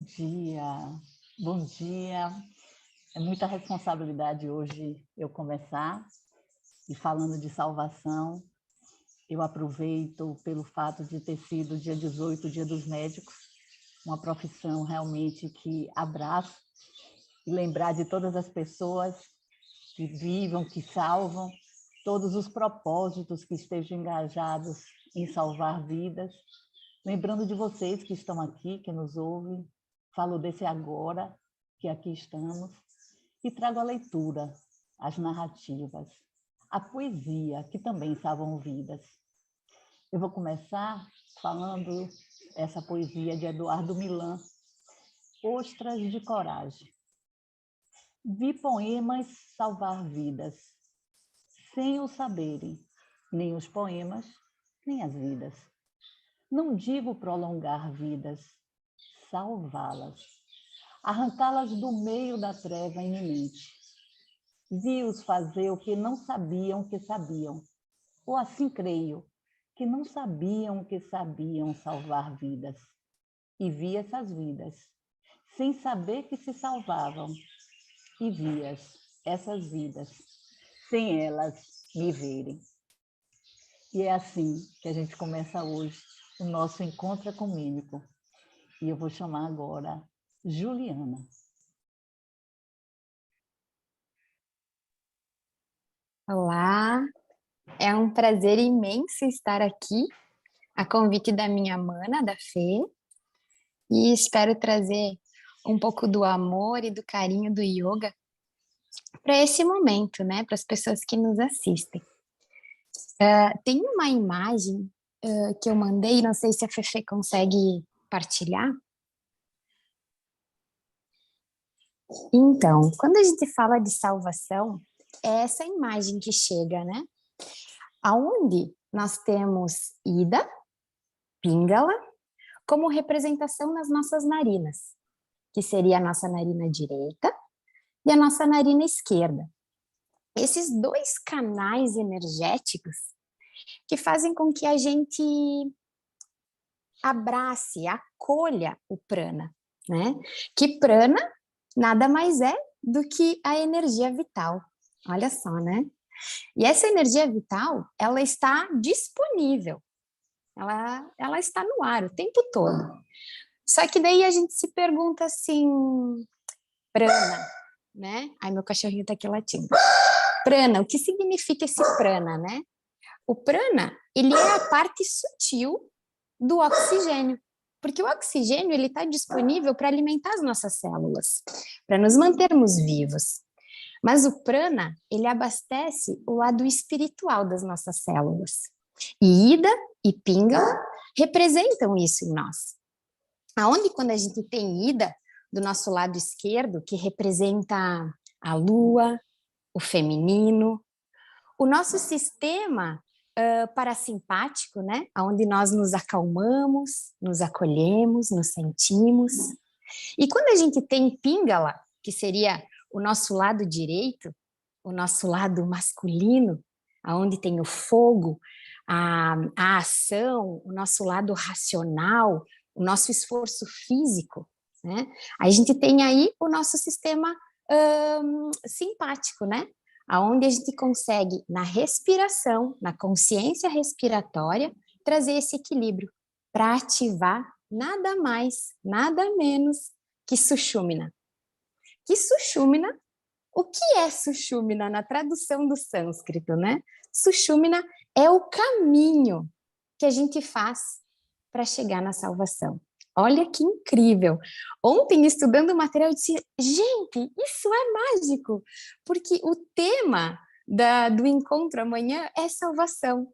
dia, bom dia. É muita responsabilidade hoje eu começar e falando de salvação. Eu aproveito pelo fato de ter sido dia 18, Dia dos Médicos, uma profissão realmente que abraço e lembrar de todas as pessoas que vivam, que salvam, todos os propósitos que estejam engajados em salvar vidas. Lembrando de vocês que estão aqui, que nos ouvem, falo desse agora, que aqui estamos, e trago a leitura, as narrativas, a poesia, que também salvam vidas. Eu vou começar falando essa poesia de Eduardo Milan, Ostras de Coragem. Vi poemas salvar vidas, sem o saberem, nem os poemas, nem as vidas. Não digo prolongar vidas, salvá-las, arrancá-las do meio da treva iminente. Vi-os fazer o que não sabiam que sabiam, ou assim creio, que não sabiam que sabiam salvar vidas. E vi essas vidas, sem saber que se salvavam, e vi-as, essas vidas, sem elas me verem. E é assim que a gente começa hoje o nosso Encontro Ecumênico. E eu vou chamar agora Juliana. Olá, é um prazer imenso estar aqui, a convite da minha mana, da Fê, e espero trazer um pouco do amor e do carinho do yoga para esse momento, né, para as pessoas que nos assistem. Tem uma imagem que eu mandei, não sei se a Fê consegue partilhar. Então, quando a gente fala de salvação, é essa imagem que chega, né? Aonde nós temos Ida, Pingala, como representação nas nossas narinas, que seria a nossa narina direita e a nossa narina esquerda. Esses dois canais energéticos que fazem com que a gente abrace, acolha o prana, né? Que prana nada mais é do que a energia vital. Olha só, né? E essa energia vital, ela está disponível. Ela está no ar o tempo todo. Só que daí a gente se pergunta assim, prana, né? Ai, meu cachorrinho tá aqui latindo. Prana, o que significa esse prana, né? O prana, ele é a parte sutil do oxigênio. Porque o oxigênio, ele está disponível para alimentar as nossas células, para nos mantermos vivos. Mas o prana, ele abastece o lado espiritual das nossas células. E Ida e Pingala representam isso em nós. Aonde quando a gente tem Ida do nosso lado esquerdo, que representa a lua, o feminino, o nosso sistema parasimpático, né? Onde nós nos acalmamos, nos acolhemos, nos sentimos. E quando a gente tem Pingala, que seria o nosso lado direito, o nosso lado masculino, aonde tem o fogo, a ação, o nosso lado racional, o nosso esforço físico, né? A gente tem aí o nosso sistema simpático, né? Aonde a gente consegue, na respiração, na consciência respiratória, trazer esse equilíbrio para ativar nada mais, nada menos que Sushumna. Que Sushumna, o que é Sushumna na tradução do sânscrito, né? Sushumna é o caminho que a gente faz para chegar na salvação. Olha que incrível! Ontem, estudando o material, eu disse, gente, isso é mágico, porque o tema do encontro amanhã é salvação.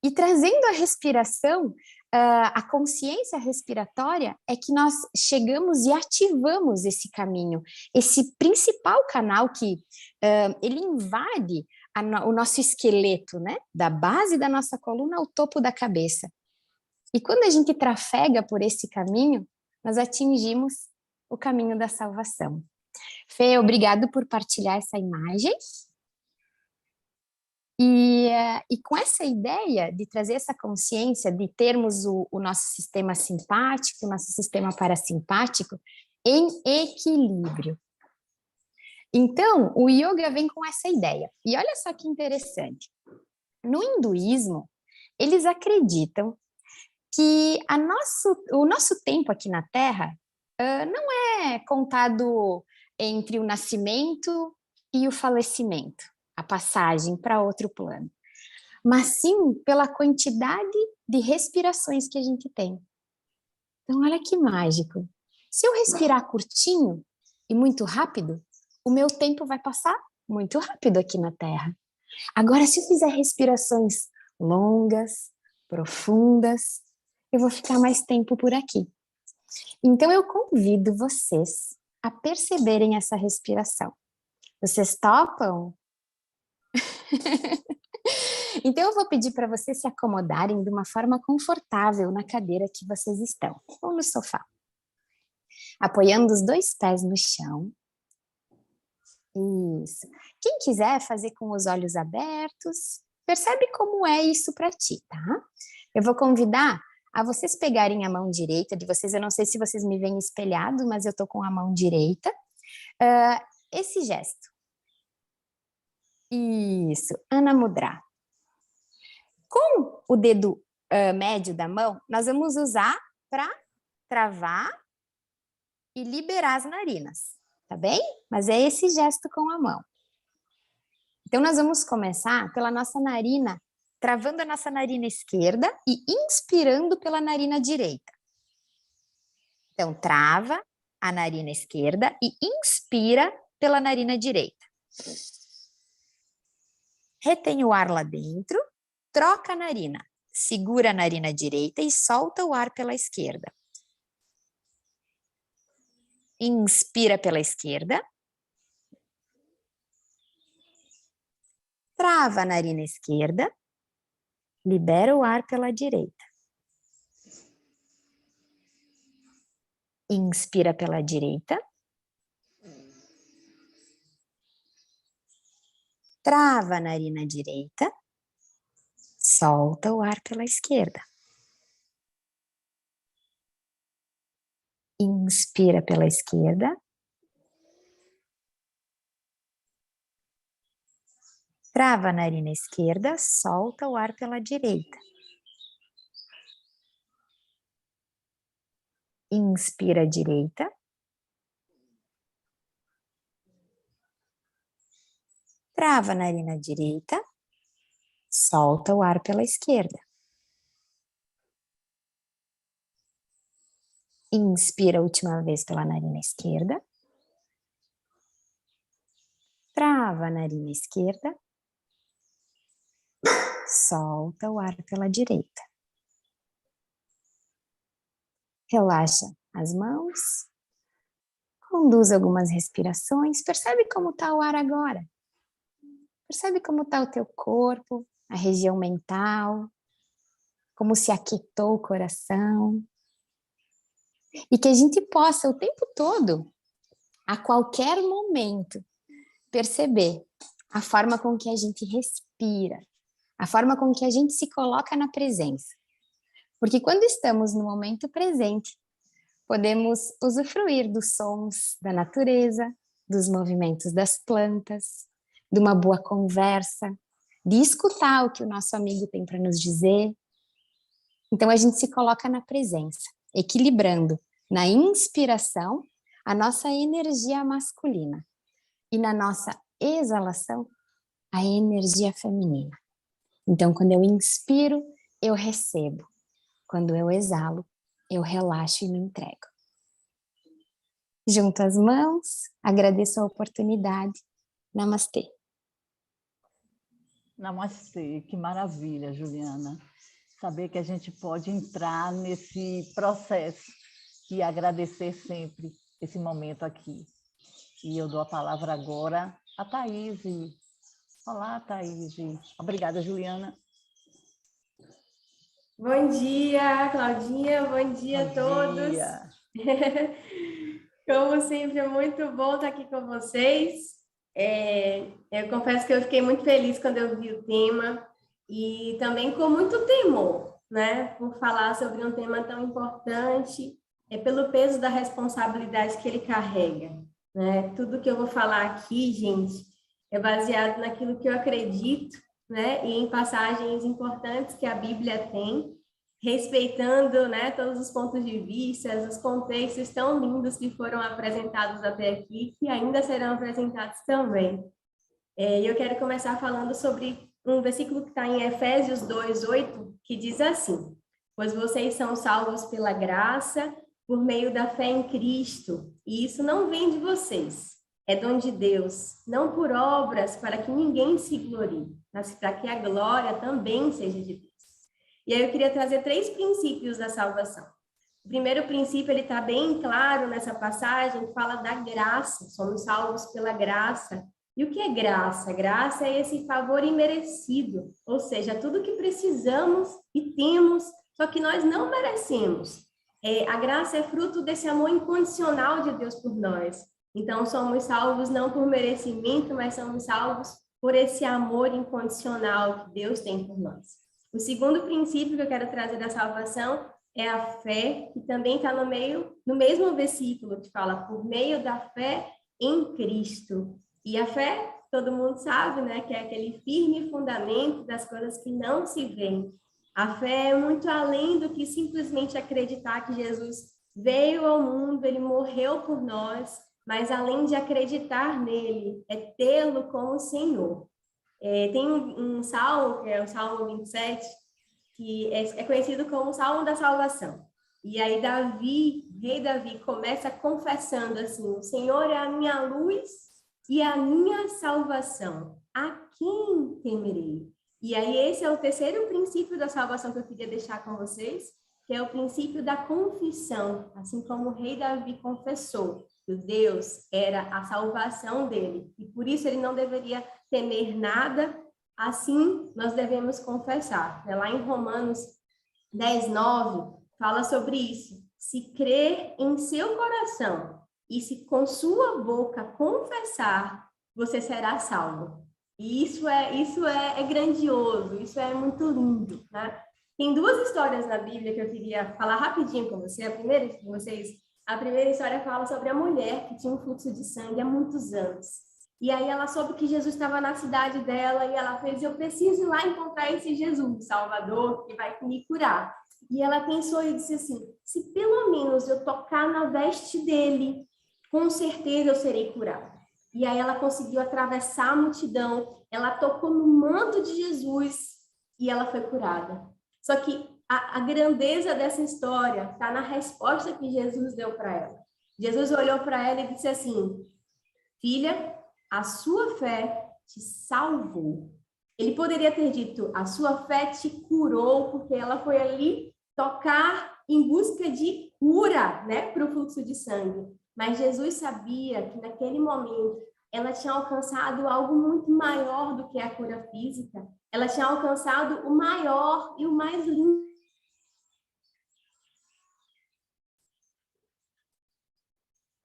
E trazendo a respiração, a consciência respiratória é que nós chegamos e ativamos esse caminho, esse principal canal que ele invade o nosso esqueleto, né? Da base da nossa coluna ao topo da cabeça. E quando a gente trafega por esse caminho, nós atingimos o caminho da salvação. Fê, obrigado por partilhar essa imagem. E com essa ideia de trazer essa consciência, de termos o nosso sistema simpático, o nosso sistema parasimpático em equilíbrio. Então, o yoga vem com essa ideia. E olha só que interessante. No hinduísmo, eles acreditam que o nosso tempo aqui na Terra não é contado entre o nascimento e o falecimento, a passagem para outro plano, mas sim pela quantidade de respirações que a gente tem. Então, olha que mágico. Se eu respirar curtinho e muito rápido, o meu tempo vai passar muito rápido aqui na Terra. Agora, se eu fizer respirações longas, profundas, eu vou ficar mais tempo por aqui. Então, eu convido vocês a perceberem essa respiração. Vocês topam? Então, eu vou pedir para vocês se acomodarem de uma forma confortável na cadeira que vocês estão, ou no sofá. Apoiando os 2 pés no chão. Isso. Quem quiser fazer com os olhos abertos, percebe como é isso para ti, tá? Eu vou convidar a vocês pegarem a mão direita de vocês. Eu não sei se vocês me veem espelhado, mas eu tô com a mão direita. Esse gesto. Isso, Ana Mudra. Com o dedo médio da mão, nós vamos usar para travar e liberar as narinas, tá bem? Mas é esse gesto com a mão. Então, nós vamos começar pela nossa narina, travando a nossa narina esquerda e inspirando pela narina direita. Então, trava a narina esquerda e inspira pela narina direita. Retém o ar lá dentro, troca a narina, segura a narina direita e solta o ar pela esquerda. Inspira pela esquerda. Trava a narina esquerda, libera o ar pela direita. Inspira pela direita. Trava a narina direita, solta o ar pela esquerda. Inspira pela esquerda. Trava a narina esquerda, solta o ar pela direita. Inspira a direita. Trava a narina direita, solta o ar pela esquerda. Inspira a última vez pela narina esquerda. Trava a narina esquerda. Solta o ar pela direita. Relaxa as mãos. Conduz algumas respirações. Percebe como está o ar agora. Percebe como está o teu corpo, a região mental, como se aquietou o coração. E que a gente possa o tempo todo, a qualquer momento, perceber a forma com que a gente respira, a forma com que a gente se coloca na presença. Porque quando estamos no momento presente, podemos usufruir dos sons da natureza, dos movimentos das plantas, de uma boa conversa, de escutar o que o nosso amigo tem para nos dizer. Então, a gente se coloca na presença, equilibrando na inspiração a nossa energia masculina e na nossa exalação a energia feminina. Então, quando eu inspiro, eu recebo. Quando eu exalo, eu relaxo e me entrego. Junto as mãos, agradeço a oportunidade. Namastê. Namastê, que maravilha, Juliana. Saber que a gente pode entrar nesse processo e agradecer sempre esse momento aqui. E eu dou a palavra agora a Thaís. Olá, Thaís. Obrigada, Juliana. Bom dia, Claudinha. Bom dia a todos. Dia. Como sempre, é muito bom estar aqui com vocês. Eu confesso que eu fiquei muito feliz quando eu vi o tema e também com muito temor, né, por falar sobre um tema tão importante, pelo peso da responsabilidade que ele carrega, né? Tudo que eu vou falar aqui, gente, é baseado naquilo que eu acredito, né, e em passagens importantes que a Bíblia tem, respeitando, né, todos os pontos de vista, os contextos tão lindos que foram apresentados até aqui, que ainda serão apresentados também. E eu quero começar falando sobre um versículo que está em Efésios 2:8, que diz assim: pois vocês são salvos pela graça, por meio da fé em Cristo, e isso não vem de vocês, é dom de Deus, não por obras, para que ninguém se glorie, mas para que a glória também seja de Deus. E aí eu queria trazer 3 princípios da salvação. O primeiro princípio, ele está bem claro nessa passagem, que fala da graça, somos salvos pela graça. E o que é graça? Graça é esse favor imerecido, ou seja, tudo que precisamos e temos, só que nós não merecemos. A graça é fruto desse amor incondicional de Deus por nós. Então, somos salvos não por merecimento, mas somos salvos por esse amor incondicional que Deus tem por nós. O segundo princípio que eu quero trazer da salvação é a fé, que também está no mesmo versículo, que fala por meio da fé em Cristo. E a fé, todo mundo sabe, né, que é aquele firme fundamento das coisas que não se veem. A fé é muito além do que simplesmente acreditar que Jesus veio ao mundo, ele morreu por nós, mas além de acreditar nele, é tê-lo como Senhor. Tem um salmo, que é o Salmo 27, que é conhecido como o Salmo da Salvação. E aí rei Davi, começa confessando assim: o Senhor é a minha luz e a minha salvação. A quem temerei? E aí esse é o terceiro princípio da salvação que eu queria deixar com vocês, que é o princípio da confissão. Assim como o rei Davi confessou que Deus era a salvação dele, e por isso ele não deveria temer nada, assim nós devemos confessar. Lá em Romanos 10:9, fala sobre isso. Se crer em seu coração e se com sua boca confessar, você será salvo. E isso é grandioso, isso é muito lindo, né? Tem 2 histórias na Bíblia que eu queria falar rapidinho com você. A primeira história fala sobre a mulher que tinha um fluxo de sangue há muitos anos. E aí ela soube que Jesus estava na cidade dela e ela fez: eu preciso ir lá encontrar esse Jesus, Salvador, que vai me curar. E ela pensou e disse assim: se pelo menos eu tocar na veste dele, com certeza eu serei curada. E aí ela conseguiu atravessar a multidão, ela tocou no manto de Jesus e ela foi curada. Só que a grandeza dessa história está na resposta que Jesus deu para ela. Jesus olhou para ela e disse assim: filha, a sua fé te salvou. Ele poderia ter dito: a sua fé te curou, porque ela foi ali tocar em busca de cura, né, para o fluxo de sangue. Mas Jesus sabia que naquele momento ela tinha alcançado algo muito maior do que a cura física. Ela tinha alcançado o maior e o mais lindo.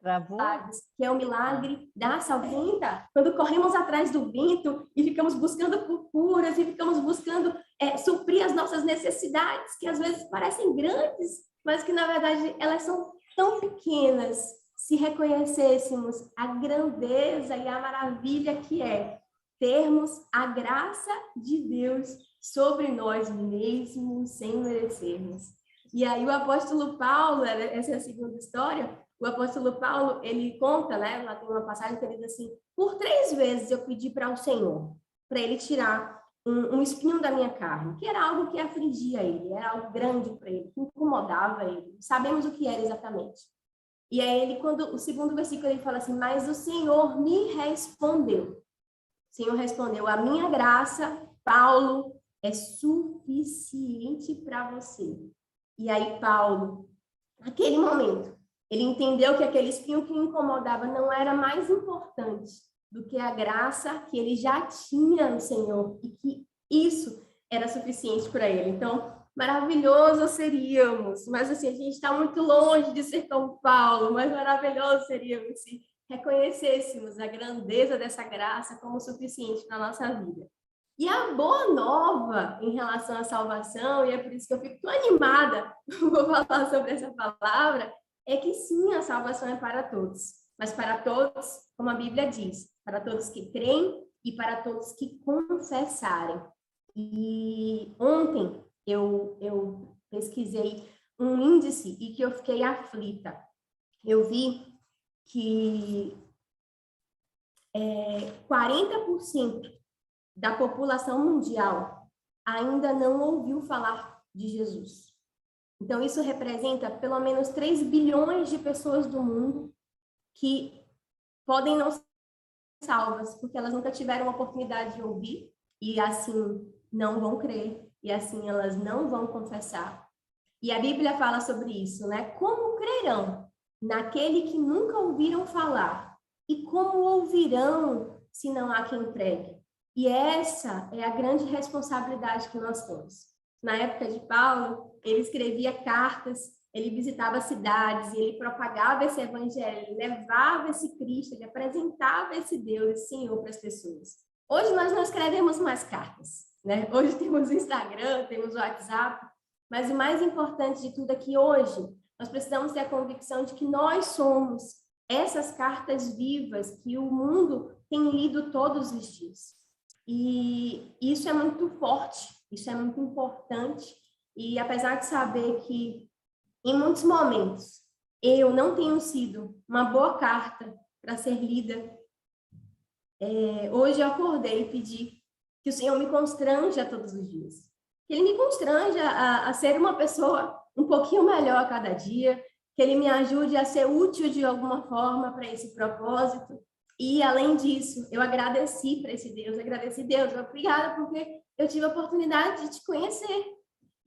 Travou? Que é o milagre da salvação. Quando corremos atrás do vento e ficamos buscando por curas e ficamos buscando suprir as nossas necessidades, que às vezes parecem grandes, mas que na verdade elas são tão pequenas, se reconhecêssemos a grandeza e a maravilha que é termos a graça de Deus sobre nós mesmos, sem merecermos. E aí o apóstolo Paulo, essa é a segunda história, o apóstolo Paulo, ele conta, né, lá tem uma passagem que ele diz assim: por 3 vezes eu pedi para o Senhor, para ele tirar um espinho da minha carne, que era algo que afligia ele, era algo grande para ele, que incomodava ele. Sabemos o que era exatamente. E aí ele, quando o segundo versículo, ele fala assim: mas o Senhor me respondeu. O Senhor respondeu: a minha graça, Paulo, é suficiente para você. E aí Paulo, naquele momento, ele entendeu que aquele espinho que o incomodava não era mais importante do que a graça que ele já tinha no Senhor e que isso era suficiente para ele. Então, maravilhoso seríamos, mas assim, a gente está muito longe de ser como Paulo, mas maravilhoso seríamos se reconhecêssemos a grandeza dessa graça como suficiente na nossa vida. E a boa nova em relação à salvação, e é por isso que eu fico tão animada por falar sobre essa palavra, é que sim, a salvação é para todos, mas para todos, como a Bíblia diz, para todos que creem e para todos que confessarem. E ontem eu pesquisei um índice e que eu fiquei aflita. Eu vi que 40% da população mundial ainda não ouviu falar de Jesus. Então, isso representa pelo menos 3 bilhões de pessoas do mundo que podem não ser salvas, porque elas nunca tiveram a oportunidade de ouvir, e assim não vão crer, e assim elas não vão confessar. E a Bíblia fala sobre isso, né? Como crerão naquele que nunca ouviram falar? E como ouvirão se não há quem pregue? E essa é a grande responsabilidade que nós temos. Na época de Paulo, ele escrevia cartas, ele visitava cidades, ele propagava esse evangelho, ele levava esse Cristo, ele apresentava esse Deus, esse Senhor para as pessoas. Hoje nós não escrevemos mais cartas, né? Hoje temos o Instagram, temos o WhatsApp, mas o mais importante de tudo é que hoje nós precisamos ter a convicção de que nós somos essas cartas vivas que o mundo tem lido todos os dias. E isso é muito forte, isso é muito importante. E apesar de saber que, em muitos momentos, eu não tenho sido uma boa carta para ser lida, hoje eu acordei e pedi que o Senhor me constranja todos os dias. Que Ele me constranja a ser uma pessoa um pouquinho melhor a cada dia, que Ele me ajude a ser útil de alguma forma para esse propósito. E, além disso, eu agradeci para esse Deus, Deus, obrigada, porque eu tive a oportunidade de te conhecer.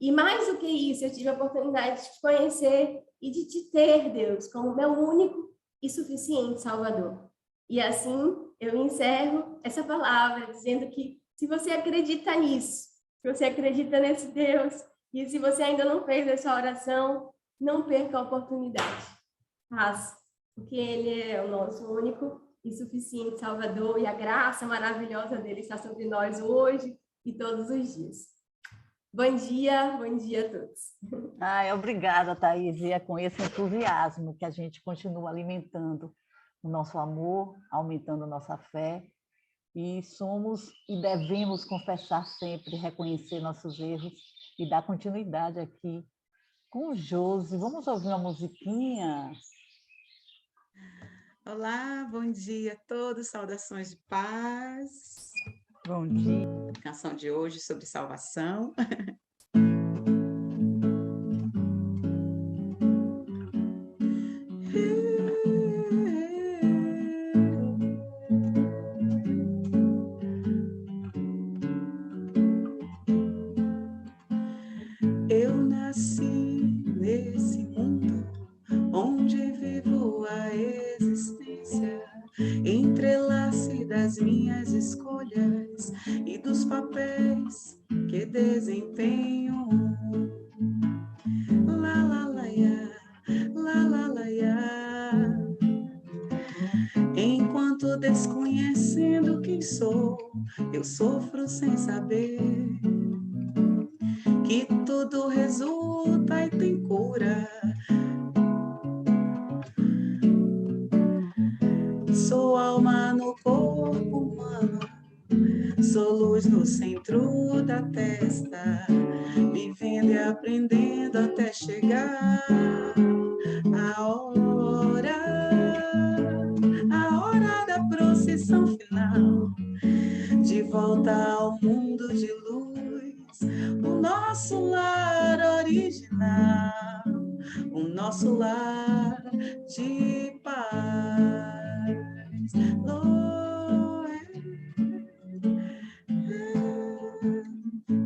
E mais do que isso, eu tive a oportunidade de te conhecer e de te ter, Deus, como meu único e suficiente Salvador. E assim, eu encerro essa palavra dizendo que, se você acredita nisso, se você acredita nesse Deus, e se você ainda não fez essa oração, não perca a oportunidade. Faça, porque Ele é o nosso único e suficiente Salvador, e a graça maravilhosa dele está sobre nós hoje e todos os dias. Bom dia a todos. Obrigada, Thaís. E é com esse entusiasmo que a gente continua alimentando o nosso amor, aumentando a nossa fé, e somos e devemos confessar sempre, reconhecer nossos erros e dar continuidade aqui com o Josi. Vamos ouvir uma musiquinha? Olá, bom dia a todos, saudações de paz. Bom dia. A canção de hoje sobre salvação. Eu nasci nesse mundo onde vivo a existência, entrelace das minhas escolhas e dos papéis que desempenho. Lá, lá, lá, ia, lá, lá, lá, ia. Enquanto desconhecendo quem sou, eu sofro sem saber que tudo resulta e tem cura. Sou alma no corpo humano, sou luz no centro da testa, vivendo e aprendendo até chegar a hora da procissão final, de volta ao mundo de luz, o nosso lar original, o nosso lar de paz.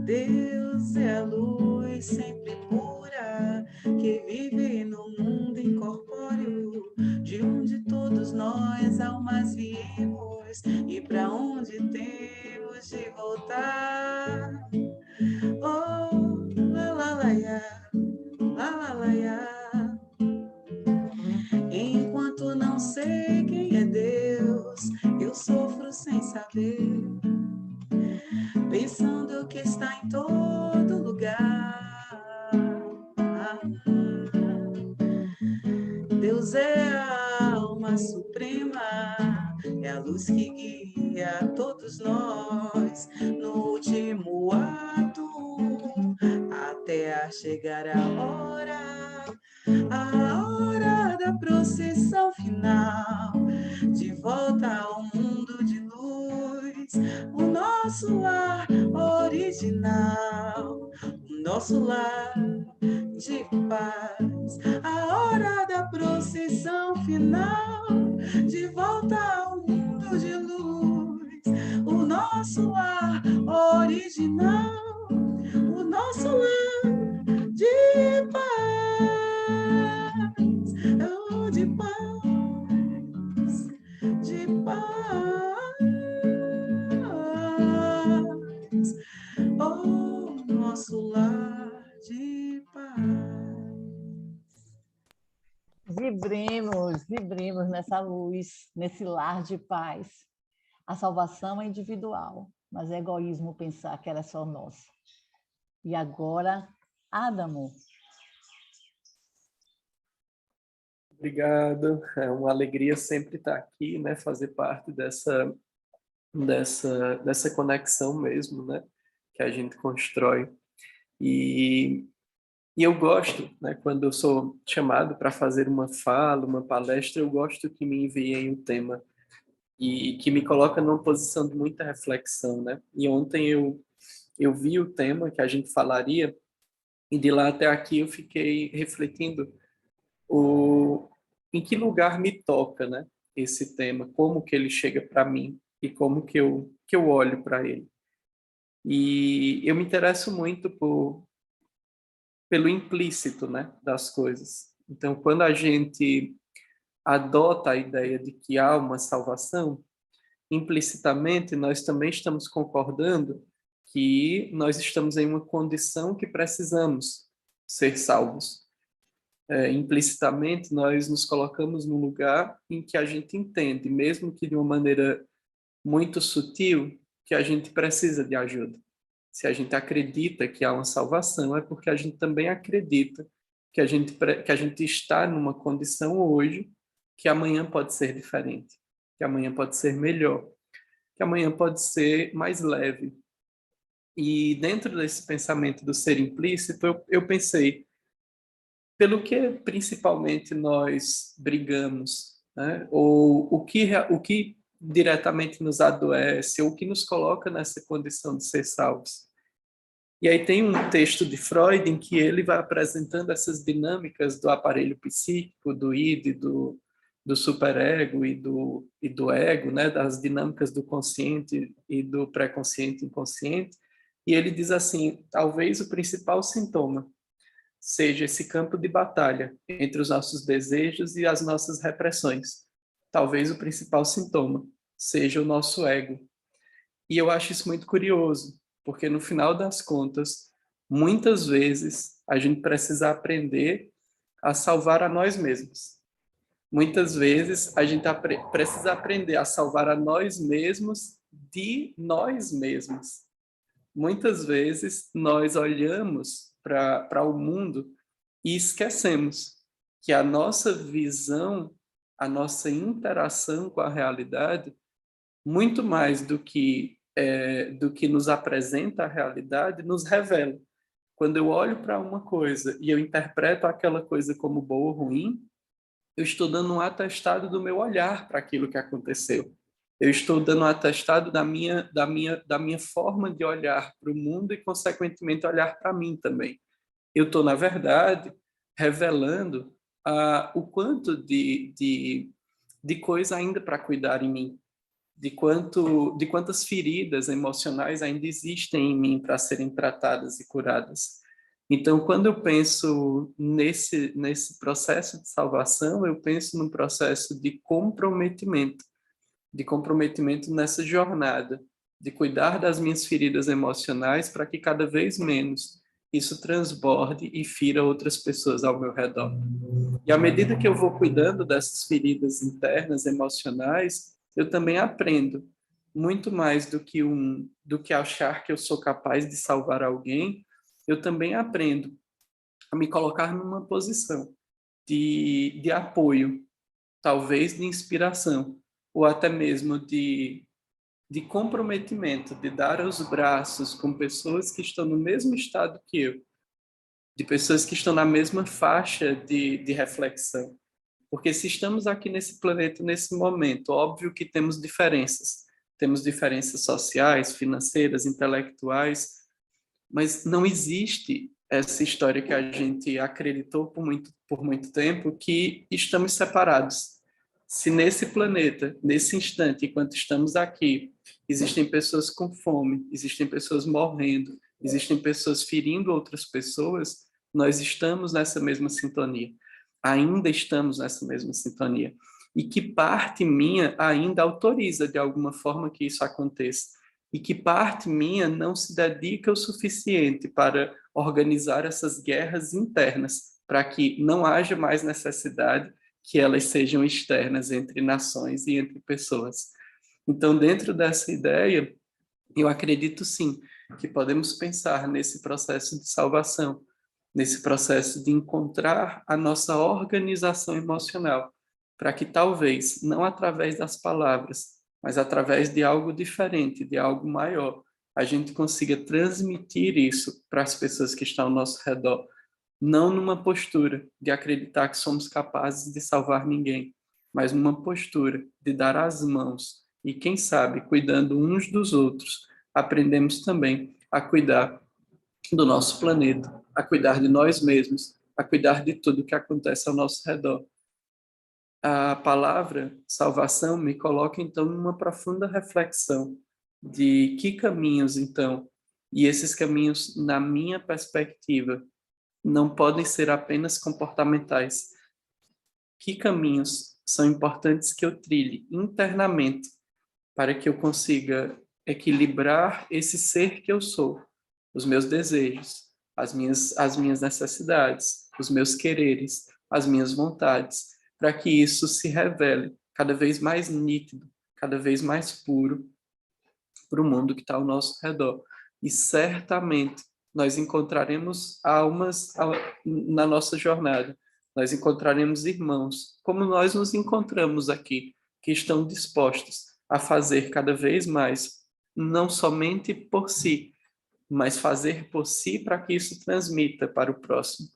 Deus é a luz sempre pura que vive no mundo incorpóreo, de onde todos nós almas viemos e para onde temos de voltar. Oh, lá, lá, lá, ia, lá, lá, lá, ia. Enquanto não sei quem é suprema, é a luz que guia todos nós no último ato, até chegar a hora da procissão final, de volta ao mundo de luz, o nosso lar original, o nosso lar de paz, a hora da procissão final, de volta ao mundo de luz, o nosso lar original, o nosso lar de paz, oh, de paz, de paz, oh, nosso lar de paz. Vibrimos nessa luz, nesse lar de paz. A salvação é individual, mas é egoísmo pensar que ela é só nossa. E agora, Adamo. Obrigado, é uma alegria sempre estar aqui, né, fazer parte dessa conexão mesmo, né, que a gente constrói. E eu gosto, né, quando eu sou chamado para fazer uma fala, uma palestra, eu gosto que me enviem um tema e que me coloca numa posição de muita reflexão, né? E ontem eu vi o tema que a gente falaria e de lá até aqui eu fiquei refletindo em que lugar me toca, né, esse tema, como que ele chega para mim e como que eu olho para ele. E eu me interesso muito pelo implícito, né, das coisas. Então, quando a gente adota a ideia de que há uma salvação, implicitamente nós também estamos concordando que nós estamos em uma condição que precisamos ser salvos. Implicitamente nós nos colocamos num lugar em que a gente entende, mesmo que de uma maneira muito sutil, que a gente precisa de ajuda. Se a gente acredita que há uma salvação, é porque a gente também acredita que a gente está numa condição hoje que amanhã pode ser diferente, que amanhã pode ser melhor, que amanhã pode ser mais leve. E dentro desse pensamento do ser implícito, eu pensei, pelo que principalmente nós brigamos, né? Ou o que diretamente nos adoece, ou o que nos coloca nessa condição de ser salvos. E aí tem um texto de Freud em que ele vai apresentando essas dinâmicas do aparelho psíquico, do id, do superego e do ego, né? Das dinâmicas do consciente e do pré-consciente e inconsciente. E ele diz assim, talvez o principal sintoma seja esse campo de batalha entre os nossos desejos e as nossas repressões. Talvez o principal sintoma seja o nosso ego. E eu acho isso muito curioso, porque no final das contas, muitas vezes a gente precisa aprender a salvar a nós mesmos. Muitas vezes a gente precisa aprender a salvar a nós mesmos de nós mesmos. Muitas vezes nós olhamos para o mundo e esquecemos que a nossa visão, a nossa interação com a realidade, muito mais do que nos apresenta a realidade, nos revela. Quando eu olho para uma coisa e eu interpreto aquela coisa como boa ou ruim, eu estou dando um atestado do meu olhar para aquilo que aconteceu. Eu estou dando um atestado da minha forma de olhar para o mundo e, consequentemente, olhar para mim também. Eu estou, na verdade, revelando o quanto de coisa ainda para cuidar em mim, de quantas feridas emocionais ainda existem em mim para serem tratadas e curadas. Então, quando eu penso nesse processo de salvação, eu penso num processo de comprometimento nessa jornada, de cuidar das minhas feridas emocionais para que cada vez menos isso transborde e fira outras pessoas ao meu redor. E à medida que eu vou cuidando dessas feridas internas, emocionais, eu também aprendo muito mais do que achar que eu sou capaz de salvar alguém. Eu também aprendo a me colocar numa posição de apoio, talvez de inspiração, ou até mesmo de comprometimento, de dar os braços com pessoas que estão no mesmo estado que eu, de pessoas que estão na mesma faixa de reflexão. Porque se estamos aqui nesse planeta, nesse momento, óbvio que temos diferenças sociais, financeiras, intelectuais, mas não existe essa história que a gente acreditou por muito tempo, que estamos separados. Se nesse planeta, nesse instante, enquanto estamos aqui, existem pessoas com fome, existem pessoas morrendo, existem pessoas ferindo outras pessoas, nós estamos nessa mesma sintonia. Ainda estamos nessa mesma sintonia. E que parte minha ainda autoriza, de alguma forma, que isso aconteça. E que parte minha não se dedica o suficiente para organizar essas guerras internas, para que não haja mais necessidade que elas sejam externas entre nações e entre pessoas. Então, dentro dessa ideia, eu acredito sim que podemos pensar nesse processo de salvação, nesse processo de encontrar a nossa organização emocional, para que talvez, não através das palavras, mas através de algo diferente, de algo maior, a gente consiga transmitir isso para as pessoas que estão ao nosso redor, não numa postura de acreditar que somos capazes de salvar ninguém, mas numa postura de dar as mãos e, quem sabe, cuidando uns dos outros, aprendemos também a cuidar do nosso planeta, a cuidar de nós mesmos, a cuidar de tudo que acontece ao nosso redor. A palavra salvação me coloca, então, numa profunda reflexão de que caminhos, então, e esses caminhos, na minha perspectiva, não podem ser apenas comportamentais. Que caminhos são importantes que eu trilhe internamente para que eu consiga equilibrar esse ser que eu sou, os meus desejos, as minhas necessidades, os meus quereres, as minhas vontades, para que isso se revele cada vez mais nítido, cada vez mais puro para o mundo que está ao nosso redor. E certamente nós encontraremos almas na nossa jornada, nós encontraremos irmãos, como nós nos encontramos aqui, que estão dispostos a fazer cada vez mais, não somente por si, mas fazer por si para que isso transmita para o próximo.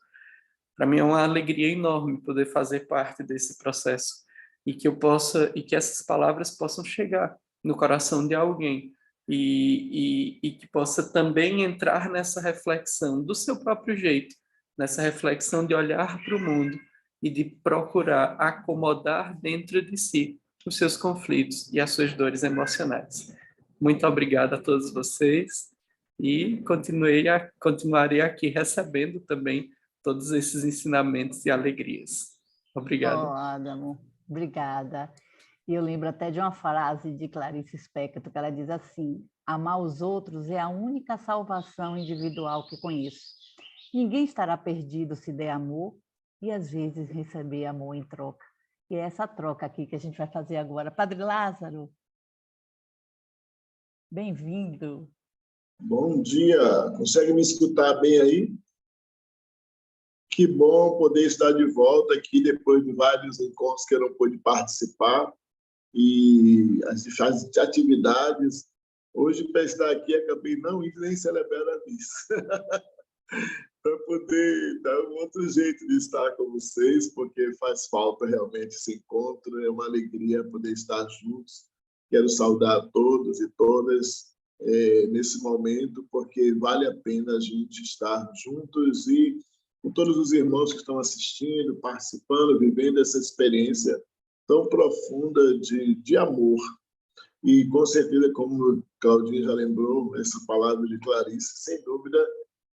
Para mim é uma alegria enorme poder fazer parte desse processo e que essas palavras possam chegar no coração de alguém e que possa também entrar nessa reflexão do seu próprio jeito, nessa reflexão de olhar para o mundo e de procurar acomodar dentro de si os seus conflitos e as suas dores emocionais. Muito obrigado a todos vocês e continuarei aqui recebendo também todos esses ensinamentos e alegrias. Obrigado. Oh, Adamo, obrigada. E eu lembro até de uma frase de Clarice Lispector, que ela diz assim: amar os outros é a única salvação individual que conheço. Ninguém estará perdido se der amor e, às vezes, receber amor em troca. E é essa troca aqui que a gente vai fazer agora. Padre Lázaro, bem-vindo. Bom dia. Consegue me escutar bem aí? Que bom poder estar de volta aqui depois de vários encontros que eu não pude participar e as atividades. Hoje, para estar aqui, acabei não indo nem celebrar a missa. Para poder dar um outro jeito de estar com vocês, porque faz falta realmente esse encontro, é uma alegria poder estar juntos. Quero saudar a todos e todas nesse momento, porque vale a pena a gente estar juntos e com todos os irmãos que estão assistindo, participando, vivendo essa experiência tão profunda de amor. E, com certeza, como Claudinha já lembrou, essa palavra de Clarice, sem dúvida,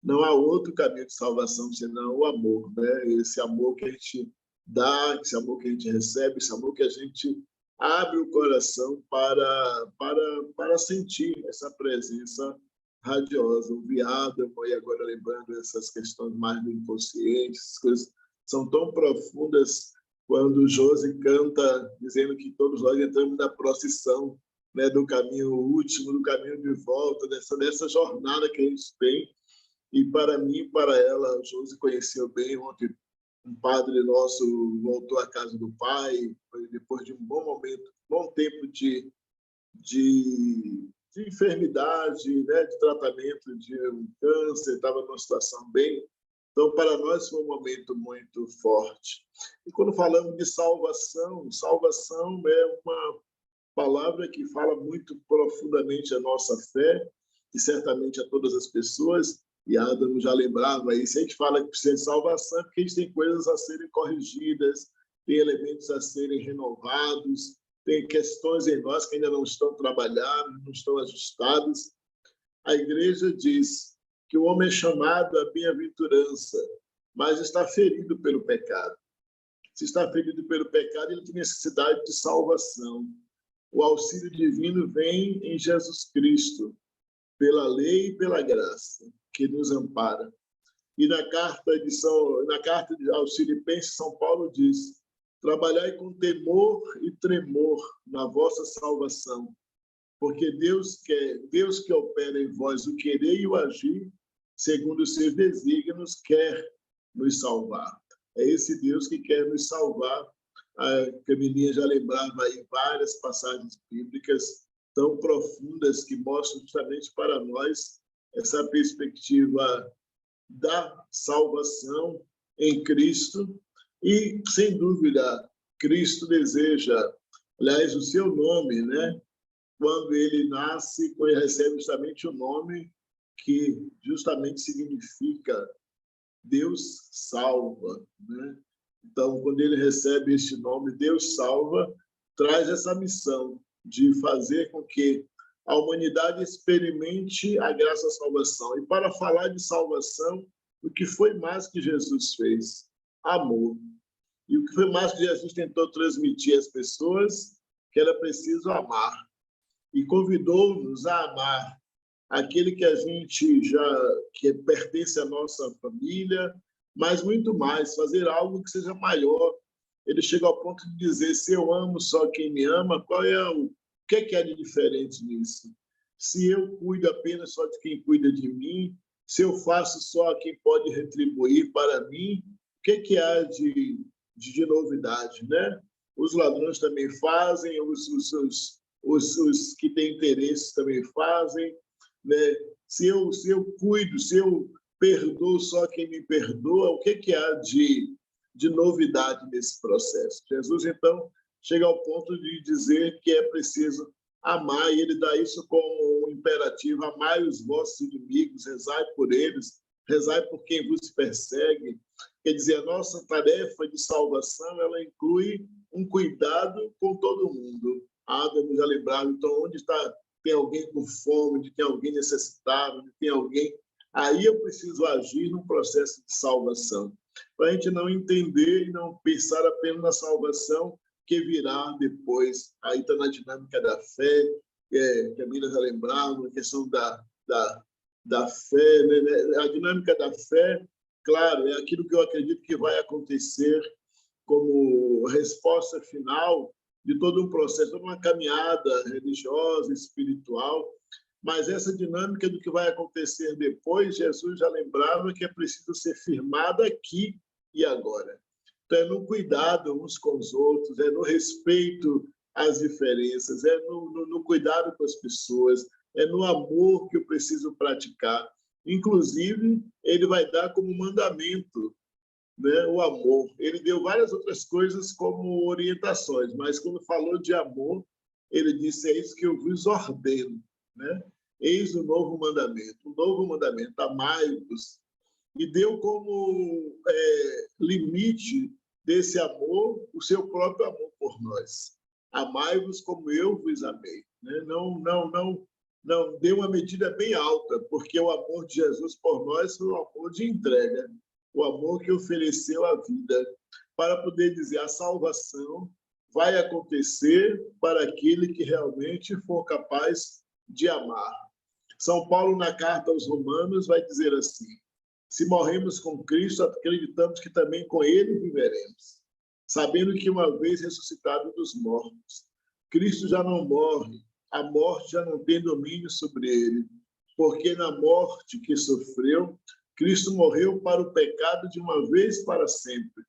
não há outro caminho de salvação senão o amor, né? Esse amor que a gente dá, esse amor que a gente recebe, esse amor que a gente abre o coração para sentir essa presença radiosa. O viado, e agora lembrando essas questões mais do inconsciente, essas coisas são tão profundas quando Josi canta dizendo que todos nós entramos na procissão, né, do caminho último, do caminho de volta, dessa jornada que a gente tem. E para mim, para ela, a Josi conheceu bem ontem, um padre nosso voltou à casa do pai, depois de um bom momento, bom tempo de enfermidade, né, de tratamento de um câncer, estava numa situação bem... Então, para nós foi um momento muito forte. E quando falamos de salvação, salvação é uma palavra que fala muito profundamente a nossa fé, e certamente a todas as pessoas, e Adamo já lembrava aí, se a gente fala que precisa de salvação, é porque a gente tem coisas a serem corrigidas, tem elementos a serem renovados, tem questões em nós que ainda não estão trabalhadas, não estão ajustadas. A igreja diz que o homem é chamado à bem-aventurança, mas está ferido pelo pecado. Se está ferido pelo pecado, ele tem necessidade de salvação. O auxílio divino vem em Jesus Cristo, pela lei e pela graça, que nos ampara. E na carta aos Filipenses, São Paulo diz: trabalhai com temor e tremor na vossa salvação, porque Deus que opera em vós o querer e o agir, segundo os seus desígnios, quer nos salvar. É esse Deus que quer nos salvar. A Camilinha já lembrava aí várias passagens bíblicas tão profundas que mostram justamente para nós essa perspectiva da salvação em Cristo. E, sem dúvida, Cristo deseja, aliás, o seu nome, né? Quando ele nasce, quando ele recebe justamente o nome que justamente significa Deus salva, né? Então, quando ele recebe este nome, Deus salva, traz essa missão de fazer com que a humanidade experimente a graça da salvação. E para falar de salvação, o que foi mais que Jesus fez? Amor. E o que foi mais que Jesus tentou transmitir às pessoas? Que era preciso amar. E convidou-nos a amar aquele que a gente que pertence à nossa família, mas muito mais, fazer algo que seja maior. Ele chega ao ponto de dizer: se eu amo só quem me ama, o que é de diferente nisso? Se eu cuido apenas só de quem cuida de mim, se eu faço só a quem pode retribuir para mim, o que há de novidade, né? Os ladrões também fazem, os que têm interesse também fazem, né? Se eu cuido, se eu perdoo só quem me perdoa, o que há de novidade nesse processo? Jesus, então, chega ao ponto de dizer que é preciso amar, e ele dá isso como um imperativo: amai os vossos inimigos, rezai por eles, rezai por quem vos persegue. Quer dizer, a nossa tarefa de salvação, ela inclui um cuidado com todo mundo. Adamo já lembrava, então, onde tem alguém com fome, onde tem alguém necessitado, onde tem alguém... Aí eu preciso agir num processo de salvação, para a gente não entender e não pensar apenas na salvação que virá depois. Aí está na dinâmica da fé, que a Mila já lembrava, a questão da fé, né? A dinâmica da fé, claro, é aquilo que eu acredito que vai acontecer como resposta final de todo um processo, toda uma caminhada religiosa, espiritual. Mas essa dinâmica do que vai acontecer depois, Jesus já lembrava que é preciso ser firmada aqui e agora. Então, é no cuidado uns com os outros, é no respeito às diferenças, é no cuidado com as pessoas, é no amor que eu preciso praticar. Inclusive, ele vai dar como mandamento, né, o amor. Ele deu várias outras coisas como orientações, mas quando falou de amor, ele disse: é isso que eu vos ordeno, né? Eis o novo mandamento, amai-vos. E deu como limite desse amor o seu próprio amor por nós. Amai-vos como eu vos amei, né? Não deu uma medida bem alta, porque o amor de Jesus por nós foi um amor de entrega, o amor que ofereceu a vida, para poder dizer: a salvação vai acontecer para aquele que realmente for capaz de amar. São Paulo, na carta aos Romanos, vai dizer assim: se morremos com Cristo, acreditamos que também com ele viveremos, sabendo que uma vez ressuscitado dos mortos, Cristo já não morre, a morte já não tem domínio sobre ele, porque na morte que sofreu, Cristo morreu para o pecado de uma vez para sempre,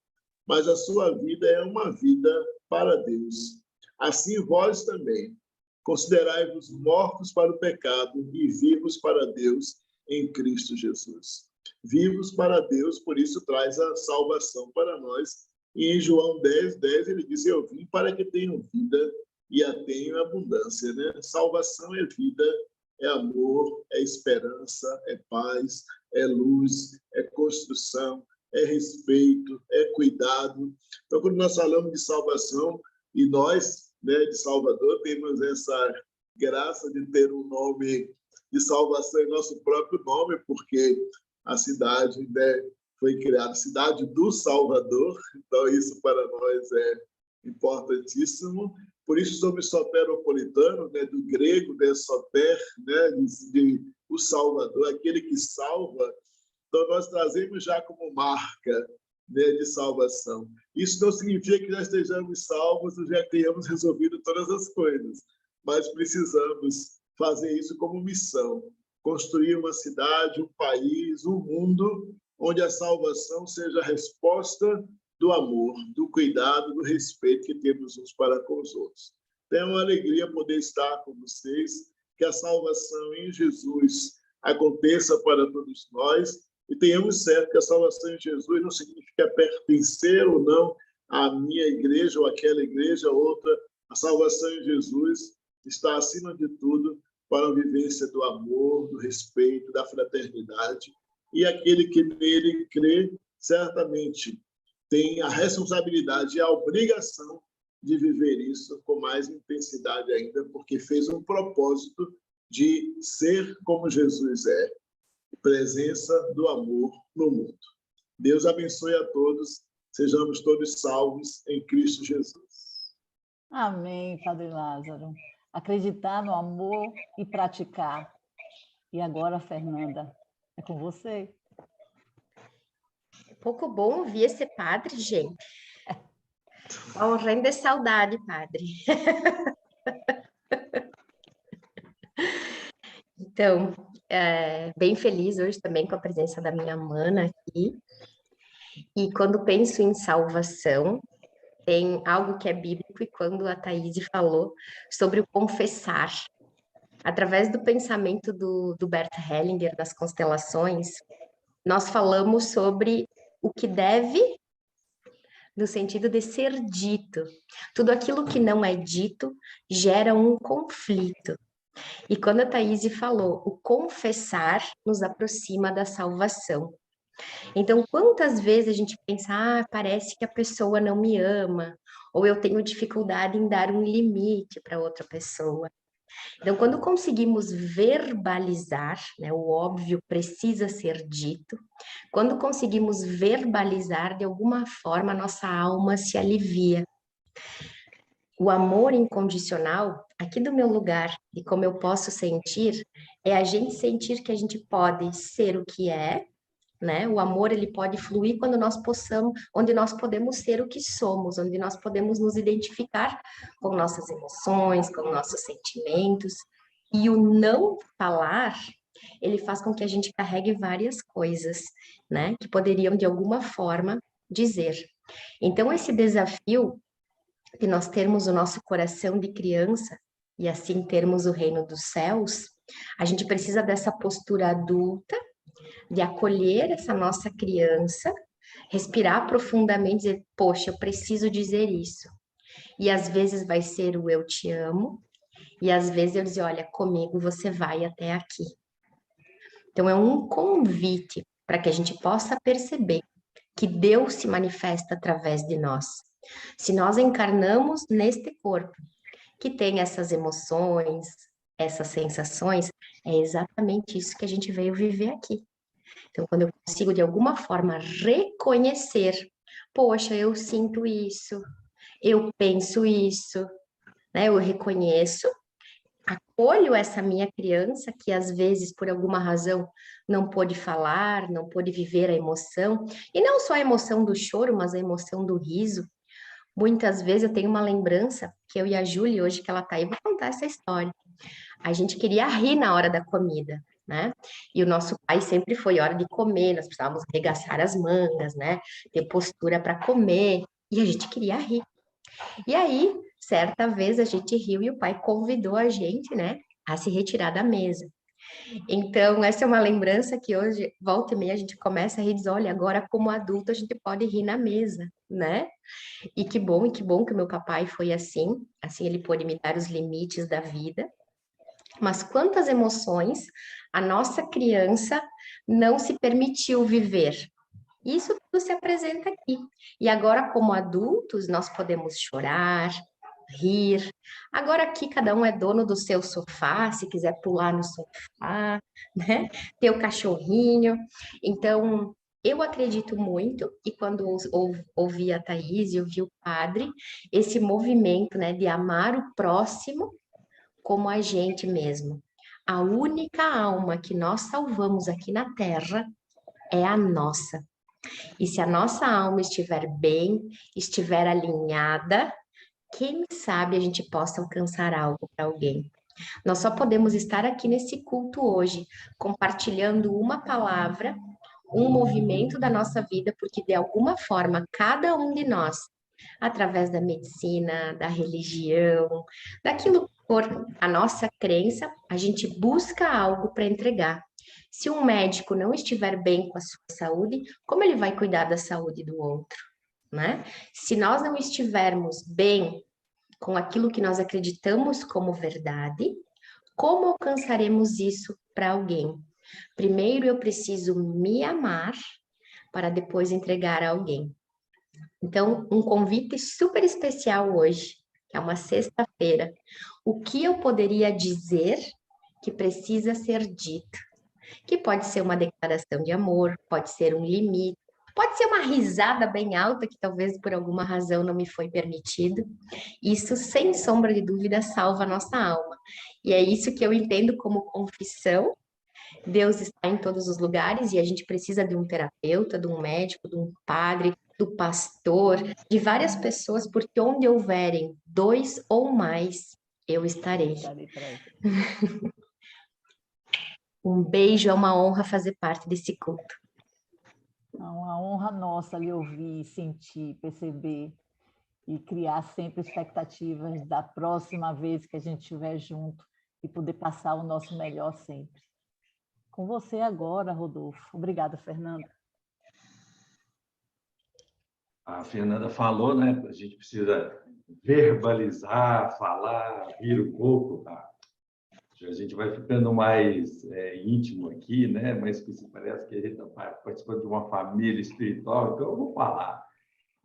mas a sua vida é uma vida para Deus. Assim vós também, considerai-vos mortos para o pecado e vivos para Deus em Cristo Jesus. Vivos para Deus, por isso traz a salvação para nós. E em João 10:10 ele diz: eu vim para que tenham vida e a tenham em abundância, né? Salvação é vida, é amor, é esperança, é paz, é luz, é construção, é respeito, é cuidado. Então, quando nós falamos de salvação, e nós, né, de Salvador, temos essa graça de ter um nome de salvação em nosso próprio nome, porque a cidade, né, foi criada Cidade do Salvador, então isso para nós é importantíssimo. Por isso somos soteropolitanos, né, do grego, né, soter, né, de o Salvador, aquele que salva. Então nós trazemos já como marca, né, de salvação. Isso não significa que já estejamos salvos ou já tenhamos resolvido todas as coisas, mas precisamos fazer isso como missão, construir uma cidade, um país, um mundo onde a salvação seja a resposta do amor, do cuidado, do respeito que temos uns para com os outros. É uma alegria poder estar com vocês, que a salvação em Jesus aconteça para todos nós e tenhamos certo que a salvação em Jesus não significa pertencer ou não à minha igreja ou àquela igreja ou outra. A salvação em Jesus está acima de tudo para a vivência do amor, do respeito, da fraternidade. E aquele que nele crê, certamente tem a responsabilidade e a obrigação de viver isso com mais intensidade ainda, porque fez um propósito de ser como Jesus é, presença do amor no mundo. Deus abençoe a todos, sejamos todos salvos em Cristo Jesus. Amém, Padre Lázaro. Acreditar no amor e praticar. E agora, Fernanda, é com você. É pouco bom ouvir esse padre, gente. Morrendo de saudade, padre. Então, bem feliz hoje também com a presença da minha mana aqui. E quando penso em salvação, tem algo que é bíblico, e quando a Thaís falou sobre o confessar, através do pensamento do Bert Hellinger, das constelações, nós falamos sobre o que deve, no sentido de ser dito. Tudo aquilo que não é dito gera um conflito. E quando a Thaís falou, o confessar nos aproxima da salvação. Então, quantas vezes a gente pensa, parece que a pessoa não me ama, ou eu tenho dificuldade em dar um limite para outra pessoa. Então, quando conseguimos verbalizar, né, o óbvio precisa ser dito, quando conseguimos verbalizar, de alguma forma, a nossa alma se alivia. O amor incondicional, aqui do meu lugar, e como eu posso sentir, é a gente sentir que a gente pode ser o que é, né? O amor, ele pode fluir quando nós possamos, onde nós podemos ser o que somos, onde nós podemos nos identificar com nossas emoções, com nossos sentimentos. E o não falar, ele faz com que a gente carregue várias coisas, né? Que poderiam, de alguma forma, dizer. Então, esse desafio de nós termos o nosso coração de criança e assim termos o reino dos céus, a gente precisa dessa postura adulta, de acolher essa nossa criança, respirar profundamente e dizer, poxa, eu preciso dizer isso. E às vezes vai ser o eu te amo, e às vezes eu dizer, olha, comigo você vai até aqui. Então é um convite para que a gente possa perceber que Deus se manifesta através de nós. Se nós encarnamos neste corpo, que tem essas emoções, essas sensações, é exatamente isso que a gente veio viver aqui. Então, quando eu consigo, de alguma forma, reconhecer, poxa, eu sinto isso, eu penso isso, né? Eu reconheço, acolho essa minha criança que, às vezes, por alguma razão, não pôde falar, não pôde viver a emoção, e não só a emoção do choro, mas a emoção do riso. Muitas vezes eu tenho uma lembrança que eu e a Júlia, hoje que ela tá aí, vou contar essa história. A gente queria rir na hora da comida, né? E o nosso pai sempre foi hora de comer, nós precisávamos arregaçar as mangas, né? Ter postura para comer, e a gente queria rir. E aí, certa vez a gente riu e o pai convidou a gente, né, a se retirar da mesa. Então, essa é uma lembrança que hoje, volta e meia, a gente começa a rir e diz, olha, agora como adulto a gente pode rir na mesa, né? E que bom que o meu papai foi assim ele pôde me dar os limites da vida. Mas quantas emoções a nossa criança não se permitiu viver? Isso tudo se apresenta aqui. E agora, como adultos, nós podemos chorar, rir. Agora aqui cada um é dono do seu sofá, se quiser pular no sofá, né? Ter o cachorrinho. Então, eu acredito muito, e quando ouvi a Thaís e ouvi o padre, esse movimento, né, de amar o próximo como a gente mesmo. A única alma que nós salvamos aqui na Terra é a nossa. E se a nossa alma estiver bem, estiver alinhada, quem sabe a gente possa alcançar algo para alguém. Nós só podemos estar aqui nesse culto hoje, compartilhando uma palavra, um movimento da nossa vida, porque de alguma forma, cada um de nós, através da medicina, da religião, daquilo que for a nossa crença, a gente busca algo para entregar. Se um médico não estiver bem com a sua saúde, como ele vai cuidar da saúde do outro, né? Se nós não estivermos bem com aquilo que nós acreditamos como verdade, como alcançaremos isso para alguém? Primeiro eu preciso me amar para depois entregar a alguém. Então, um convite super especial hoje, que é uma sexta-feira. O que eu poderia dizer que precisa ser dito? Que pode ser uma declaração de amor, pode ser um limite, pode ser uma risada bem alta, que talvez por alguma razão não me foi permitido. Isso, sem sombra de dúvida, salva a nossa alma. E é isso que eu entendo como confissão. Deus está em todos os lugares e a gente precisa de um terapeuta, de um médico, de um padre, do pastor, de várias pessoas, porque onde houverem dois ou mais, eu estarei. Um beijo, é uma honra fazer parte desse culto. É uma honra nossa lhe ouvir, sentir, perceber e criar sempre expectativas da próxima vez que a gente estiver junto e poder passar o nosso melhor sempre. Com você agora, Rodolfo. Obrigada, Fernanda. A Fernanda falou, né? A gente precisa verbalizar, falar, rir um pouco, tá? A gente vai ficando mais íntimo aqui, né? Mas parece que a gente está participando de uma família espiritual, então eu vou falar.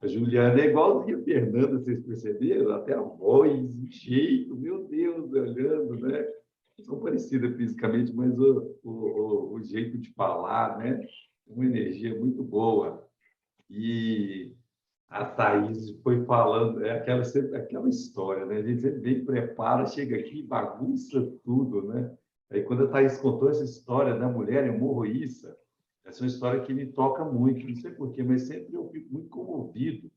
A Juliana é igualzinha a Fernanda, vocês perceberam? Até a voz, o jeito, meu Deus, olhando, né? São parecidas fisicamente, mas o jeito de falar, né? Uma energia muito boa. E a Thaís foi falando, aquela história, né? A gente sempre vem, prepara, chega aqui e bagunça tudo, né? Aí quando a Thaís contou essa história da mulher hemorroíça, essa é uma história que me toca muito, não sei porquê, mas sempre eu fico muito comovido.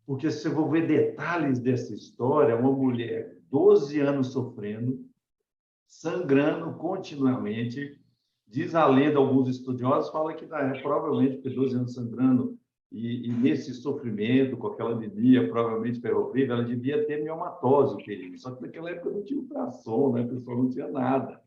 Porque se eu vou ver detalhes dessa história, uma mulher, 12 anos sofrendo, sangrando continuamente, diz a lenda, alguns estudiosos falam que provavelmente, porque 12 anos sangrando, e nesse sofrimento, com aquela anemia, provavelmente ferropriva, ela devia ter miomatose, o período. Só que naquela época não tinha ultrassom, né? A pessoa não tinha nada.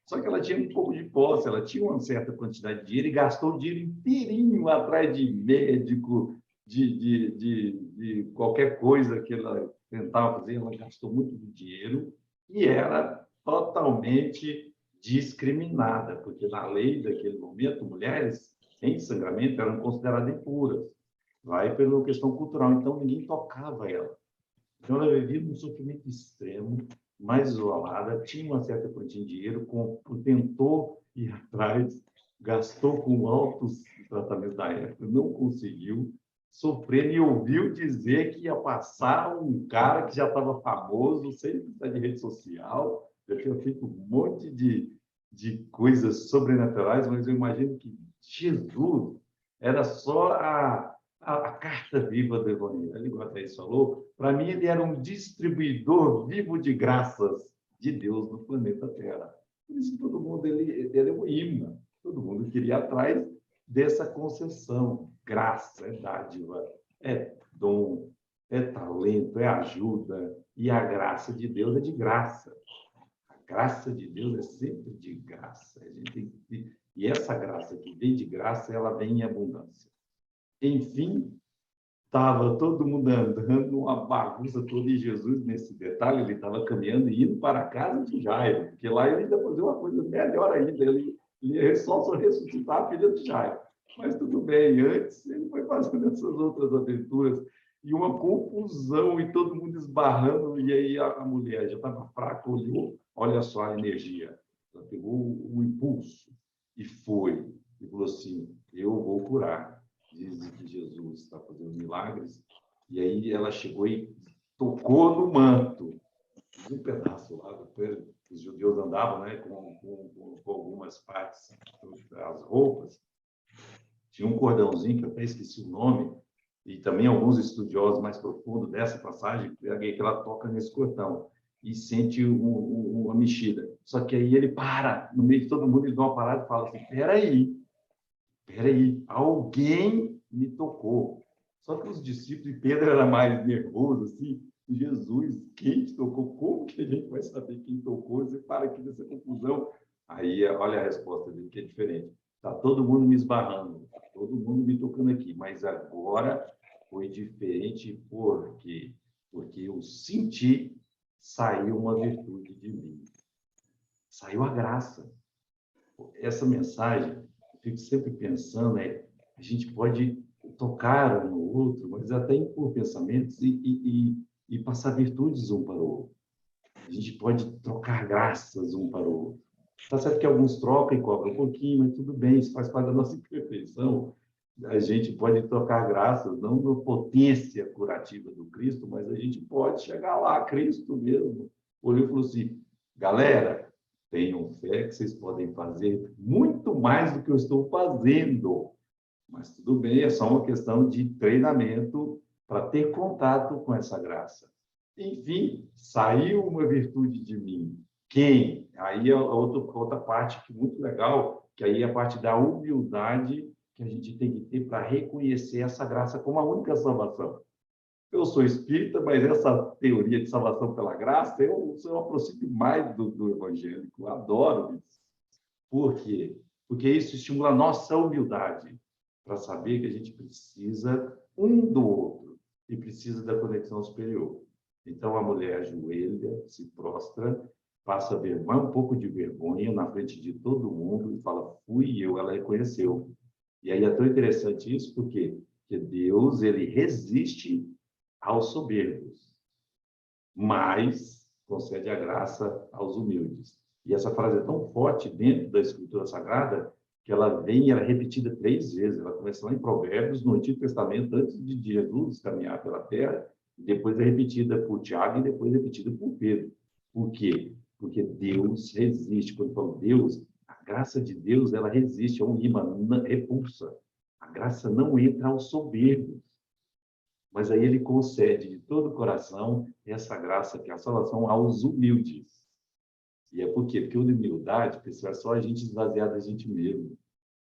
Só que ela tinha um pouco de posse, ela tinha uma certa quantidade de dinheiro e gastou o dinheiro inteirinho atrás de médico, de qualquer coisa que ela tentava fazer, ela gastou muito dinheiro e era totalmente discriminada, porque na lei daquele momento, mulheres em sangramento eram consideradas impuras. Vai pela questão cultural, então ninguém tocava ela. Então ela vivia num sofrimento extremo, mais isolada, tinha uma certa quantia de dinheiro, tentou ir atrás, gastou com altos tratamentos da época, não conseguiu, sofrendo e ouviu dizer que ia passar um cara que já estava famoso, sem precisar de rede social, já tinha feito um monte de coisas sobrenaturais, mas eu imagino que Jesus era só a carta viva do Evangelho, igual a Thaís falou. Para mim, ele era um distribuidor vivo de graças de Deus no planeta Terra. Por isso que todo mundo, ele é um imã. Todo mundo queria ir atrás dessa concessão. Graça, é dádiva, é dom, é talento, é ajuda. E a graça de Deus é de graça. A graça de Deus é sempre de graça. A gente tem que... E essa graça que vem de graça, ela vem em abundância. Enfim, estava todo mundo andando, uma bagunça toda, e Jesus, nesse detalhe, ele estava caminhando e indo para a casa de Jairo, porque lá ele ainda fazia uma coisa melhor ainda, ele ia só ressuscitar a filha de Jairo. Mas tudo bem, antes ele foi fazendo essas outras aventuras, e uma confusão, e todo mundo esbarrando, e aí a mulher já estava fraca, olhou, olha só a energia, ela pegou um impulso e foi, e falou assim, eu vou curar. Dizem que Jesus está fazendo milagres, e aí ela chegou e tocou no manto. Um pedaço lá do pé, os judeus andavam, né, com algumas partes, as roupas. Tinha um cordãozinho, que eu até esqueci o nome, e também alguns estudiosos mais profundos dessa passagem, que ela toca nesse cordão e sente uma mexida. Só que aí ele para, no meio de todo mundo, ele dá uma parada e fala assim, peraí, alguém me tocou. Só que os discípulos, e Pedro era mais nervoso, assim, Jesus, quem te tocou? Como que a gente vai saber quem tocou? Você para aqui nessa confusão. Aí, olha a resposta dele, que é diferente. Está todo mundo me esbarrando, tá todo mundo me tocando aqui, mas agora foi diferente porque eu senti, saiu uma virtude de mim. Saiu a graça. Essa mensagem, eu fico sempre pensando, a gente pode tocar um no outro, mas até impor pensamentos e passar virtudes um para o outro. A gente pode trocar graças um para o outro. Está certo que alguns trocam e cobram um pouquinho, mas tudo bem, isso faz parte da nossa imperfeição. A gente pode trocar graças, não na potência curativa do Cristo, mas a gente pode chegar lá, Cristo mesmo. Olhou e falou assim, galera, tenham fé que vocês podem fazer muito mais do que eu estou fazendo. Mas tudo bem, é só uma questão de treinamento para ter contato com essa graça. Enfim, saiu uma virtude de mim. Quem? Aí é outra parte que é muito legal, que aí é a parte da humildade que a gente tem que ter para reconhecer essa graça como a única salvação. Eu sou espírita, mas essa teoria de salvação pela graça, eu aproximo mais do evangélico, eu adoro isso. Por quê? Porque isso estimula a nossa humildade para saber que a gente precisa um do outro e precisa da conexão superior. Então, a mulher ajoelha, se prostra, passa um pouco de vergonha na frente de todo mundo e fala, fui eu, ela reconheceu. E aí é tão interessante isso, porque Deus, ele resiste aos soberbos, mas concede a graça aos humildes. E essa frase é tão forte dentro da Escritura Sagrada que ela é repetida 3 vezes. Ela começa lá em Provérbios, no Antigo Testamento, antes de Jesus caminhar pela terra, e depois é repetida por Tiago e depois é repetida por Pedro. Por quê? Porque Deus resiste. Quando eu falo Deus, a graça de Deus, ela resiste, é um imã, repulsa. A graça não entra aos soberbos. Mas aí ele concede de todo o coração essa graça, que é a salvação aos humildes. E é por quê? Porque humildade, pessoal, é só a gente esvaziar da gente mesmo.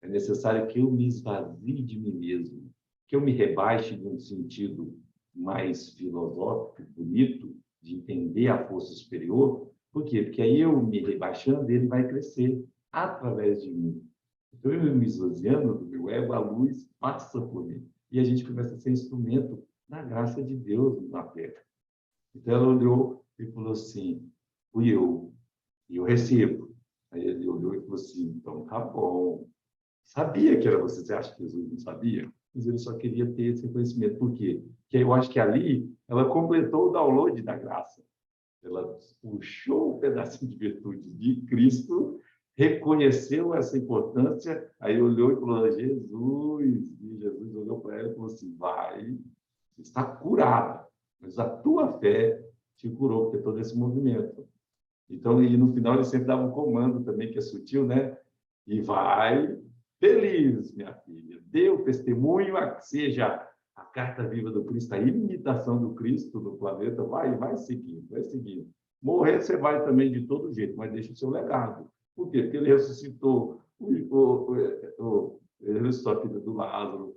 É necessário que eu me esvazie de mim mesmo, que eu me rebaixe num sentido mais filosófico, bonito, de entender a força superior. Por quê? Porque aí eu me rebaixando, ele vai crescer através de mim. Então, eu me esvaziando do meu ego, a luz passa por mim. E a gente começa a ser instrumento da graça de Deus na terra. Então, ela olhou e falou assim, fui eu, e eu recebo. Aí ele olhou e falou assim, então tá bom. Sabia que era você. Você acha que Jesus não sabia? Mas ele só queria ter esse conhecimento. Por quê? Porque eu acho que ali ela completou o download da graça. Ela puxou um pedacinho de virtude de Cristo, reconheceu essa importância, aí olhou e falou, Jesus. E Jesus olhou para ela e falou assim, vai, está curada, mas a tua fé te curou, porque todo esse movimento. Então, e no final ele sempre dava um comando também, que é sutil, né? E vai feliz, minha filha, dê o testemunho, seja a carta viva do Cristo, a imitação do Cristo no planeta, vai seguindo, vai seguindo. Morrer você vai também de todo jeito, mas deixa o seu legado. Por quê? Porque ele ressuscitou, ele ressuscitou a filha do Lázaro,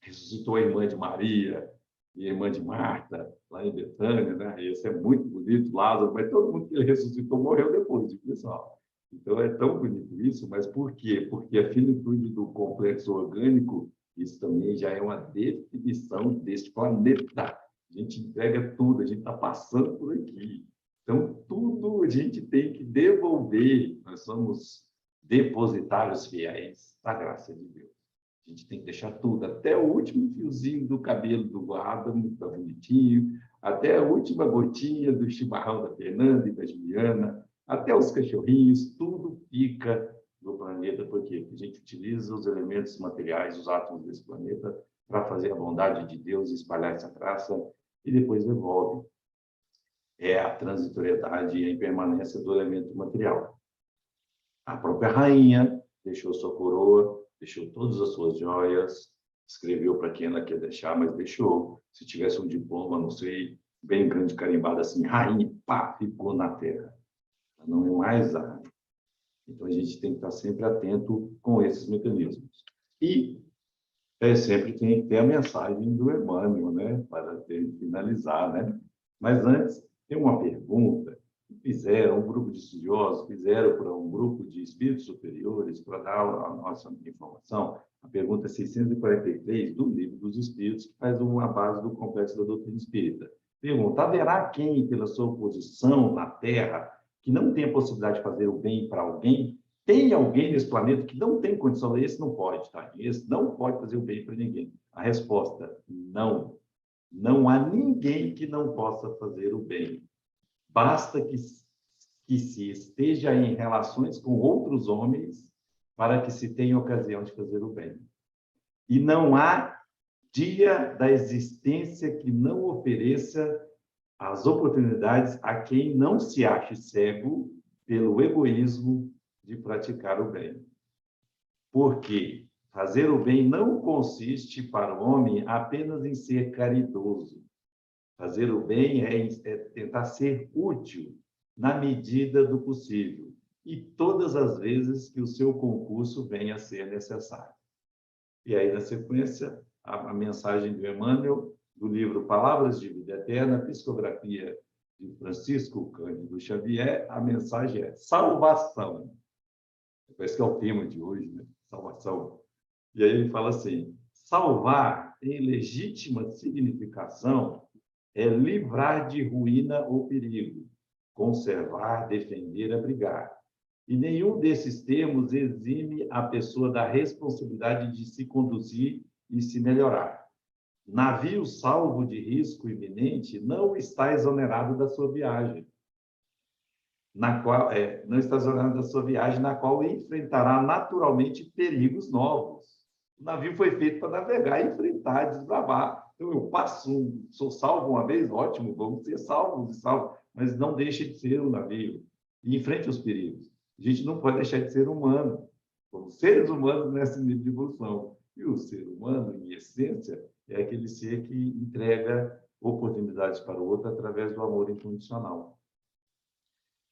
ressuscitou a irmã de Maria e a irmã de Marta, lá em Betânia, né? Esse é muito bonito, Lázaro, mas todo mundo que ele ressuscitou morreu depois, pessoal. Então, é tão bonito isso, mas por quê? Porque a finitude do complexo orgânico, isso também já é uma definição deste planeta. A gente entrega tudo, a gente está passando por aqui. Então, tudo a gente tem que devolver. Nós somos depositários fiéis da graça de Deus. A gente tem que deixar tudo, até o último fiozinho do cabelo do Adam, tá bonitinho, até a última gotinha do chimarrão da Fernanda e da Juliana, até os cachorrinhos, tudo fica no planeta, porque a gente utiliza os elementos materiais, os átomos desse planeta, para fazer a bondade de Deus, espalhar essa graça, e depois devolve. É a transitoriedade e a impermanência do elemento material. A própria rainha deixou sua coroa, deixou todas as suas joias, escreveu para quem ela quer deixar, mas deixou. Se tivesse um diploma, não sei, bem grande, carimbado assim, rainha, pá, ficou na terra. Não é mais a rainha. Então, a gente tem que estar sempre atento com esses mecanismos. E sempre tem que ter a mensagem do Emmanuel, né? Para finalizar, né? Mas antes, tem uma pergunta que fizeram, um grupo de estudiosos fizeram para um grupo de espíritos superiores para dar a nossa informação. A pergunta é 643 do Livro dos Espíritos, que faz uma base do complexo da doutrina espírita. Pergunta: haverá quem, pela sua posição na Terra, que não tem a possibilidade de fazer o bem para alguém? Tem alguém nesse planeta que não tem condição? Esse não pode, tá? Esse não pode fazer o bem para ninguém. A resposta: não. Não há ninguém que não possa fazer o bem. Basta que se esteja em relações com outros homens para que se tenha ocasião de fazer o bem. E não há dia da existência que não ofereça as oportunidades a quem não se ache cego pelo egoísmo de praticar o bem. Porque fazer o bem não consiste para o homem apenas em ser caridoso. Fazer o bem é tentar ser útil na medida do possível e todas as vezes que o seu concurso venha a ser necessário. E aí, na sequência, a mensagem do Emmanuel, do livro Palavras de Vida Eterna, Psicografia de Francisco Cândido Xavier, a mensagem é salvação. Parece que é o tema de hoje, né? Salvação. E aí ele fala assim: salvar, em legítima significação, é livrar de ruína ou perigo, conservar, defender, abrigar. E nenhum desses termos exime a pessoa da responsabilidade de se conduzir e se melhorar. Navio salvo de risco iminente não está exonerado da sua viagem, na qual enfrentará naturalmente perigos novos. O navio foi feito para navegar, enfrentar, desbravar. Então, eu sou salvo uma vez, ótimo, vamos ser salvos e salvos, mas não deixe de ser um navio. E enfrente os perigos. A gente não pode deixar de ser humano. Somos seres humanos nesse nível de evolução. E o ser humano, em essência, é aquele ser que entrega oportunidades para o outro através do amor incondicional.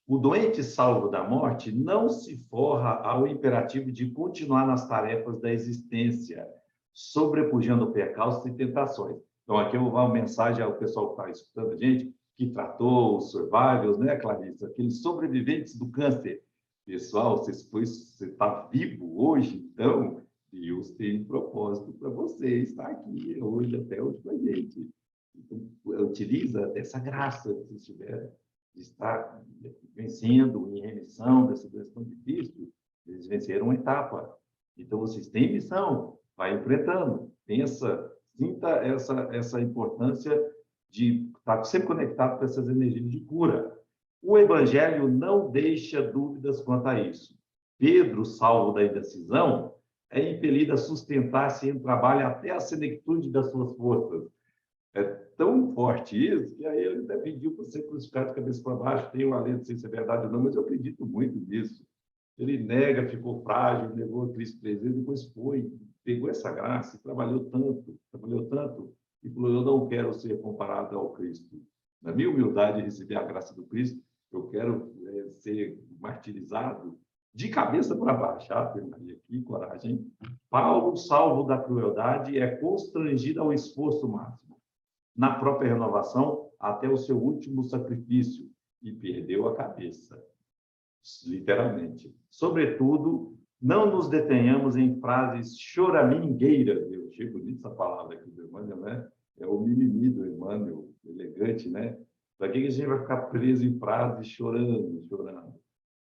O doente salvo da morte não se forra ao imperativo de continuar nas tarefas da existência, sobrepujando percalços e tentações. Então, aqui eu vou dar uma mensagem ao pessoal que está escutando a gente, que tratou os survivors, né, Clarice? Aqueles sobreviventes do câncer. Pessoal, você está vivo hoje, então Deus tem um propósito para você estar aqui hoje, até hoje com a gente. Então, utiliza essa graça que vocês tiveram de estar vencendo em remissão dessa doença tão difícil. Eles venceram uma etapa. Então, vocês têm missão, vai enfrentando. Sinta essa importância de estar sempre conectado com essas energias de cura. O Evangelho não deixa dúvidas quanto a isso. Pedro, salvo da indecisão, é impelido a sustentar-se em trabalho até a senectude das suas forças. É tão forte isso que aí ele até pediu para ser crucificado de cabeça para baixo. Tem uma lenda, não sei se é verdade ou não, mas eu acredito muito nisso. Ele nega, ficou frágil, negou a Cristo 3 vezes, depois pegou essa graça e trabalhou tanto, e falou: eu não quero ser comparado ao Cristo. Na minha humildade, receber a graça do Cristo, eu quero ser martirizado de cabeça para baixo. Maria, que coragem. Paulo, salvo da crueldade, é constrangido ao esforço máximo, na própria renovação, até o seu último sacrifício, e perdeu a cabeça, literalmente. Sobretudo, não nos detenhamos em frases choramingueiras. Eu achei bonita essa palavra aqui do Emmanuel, né? É o mimimi do Emmanuel, elegante, né? Para que a gente vai ficar preso em frases chorando, chorando?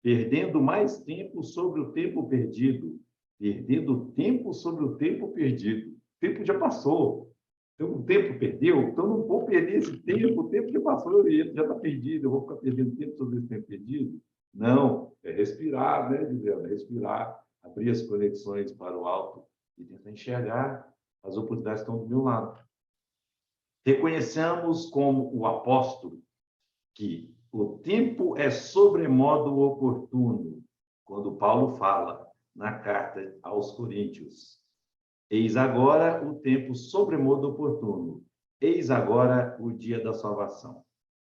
Perdendo mais tempo sobre o tempo perdido. Perdendo tempo sobre o tempo perdido. O tempo já passou. Então, o tempo perdeu, então não vou perder esse tempo. O tempo já passou e ele já está perdido. Eu vou ficar perdendo tempo sobre esse tempo perdido? Não, é respirar, né, Juliana? Respirar, abrir as conexões para o alto e tentar enxergar as oportunidades que estão do meu lado. Reconheçamos como o apóstolo que o tempo é sobremodo oportuno, quando Paulo fala na carta aos Coríntios. Eis agora o tempo sobremodo oportuno, eis agora o dia da salvação.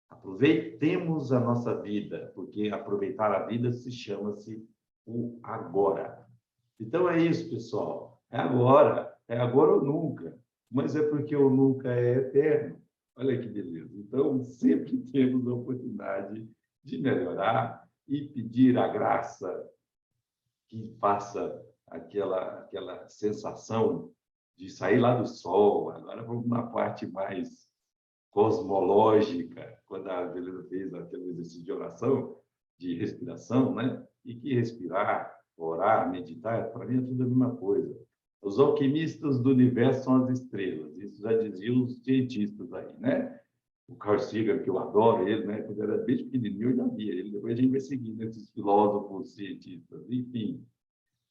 Aproveitemos a nossa vida, porque aproveitar a vida se chama-se o agora. Então é isso, pessoal. É agora ou nunca. Mas é porque o nunca é eterno. Olha que beleza. Então, sempre temos a oportunidade de melhorar e pedir a graça que faça aquela sensação de sair lá do sol. Agora vamos na parte mais cosmológica, quando a Beleza fez aquele exercício de oração, de respiração, né? E que respirar, orar, meditar, para mim é tudo a mesma coisa. Os alquimistas do universo são as estrelas, isso já diziam os cientistas aí, né? O Carl Sagan, que eu adoro ele, né? Quando era bem pequenininho, eu já via ele, depois a gente vai seguindo esses filósofos, cientistas, enfim.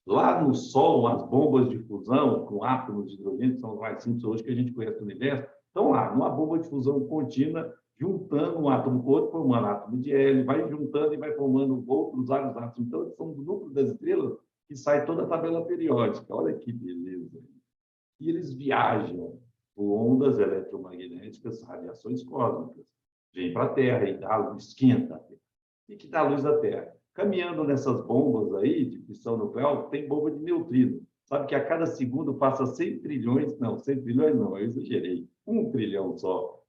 Lá no Sol, as bombas de fusão com átomos de hidrogênio, que são os mais simples hoje que a gente conhece no universo, estão lá, numa bomba de fusão contínua, juntando um átomo com outro, formando átomo de hélio, vai juntando e vai formando outros vários átomos. Então, são do núcleo das estrelas que sai toda a tabela periódica. Olha que beleza. E eles viajam por ondas eletromagnéticas, radiações cósmicas. Vem para a Terra e dá luz, esquenta a Terra. E que dá a luz da Terra. Caminhando nessas bombas aí de fissão nuclear, tem bomba de neutrino. Sabe que a cada segundo passa 100 trilhões, não, 100 trilhões não, eu exagerei, 1 trilhão só.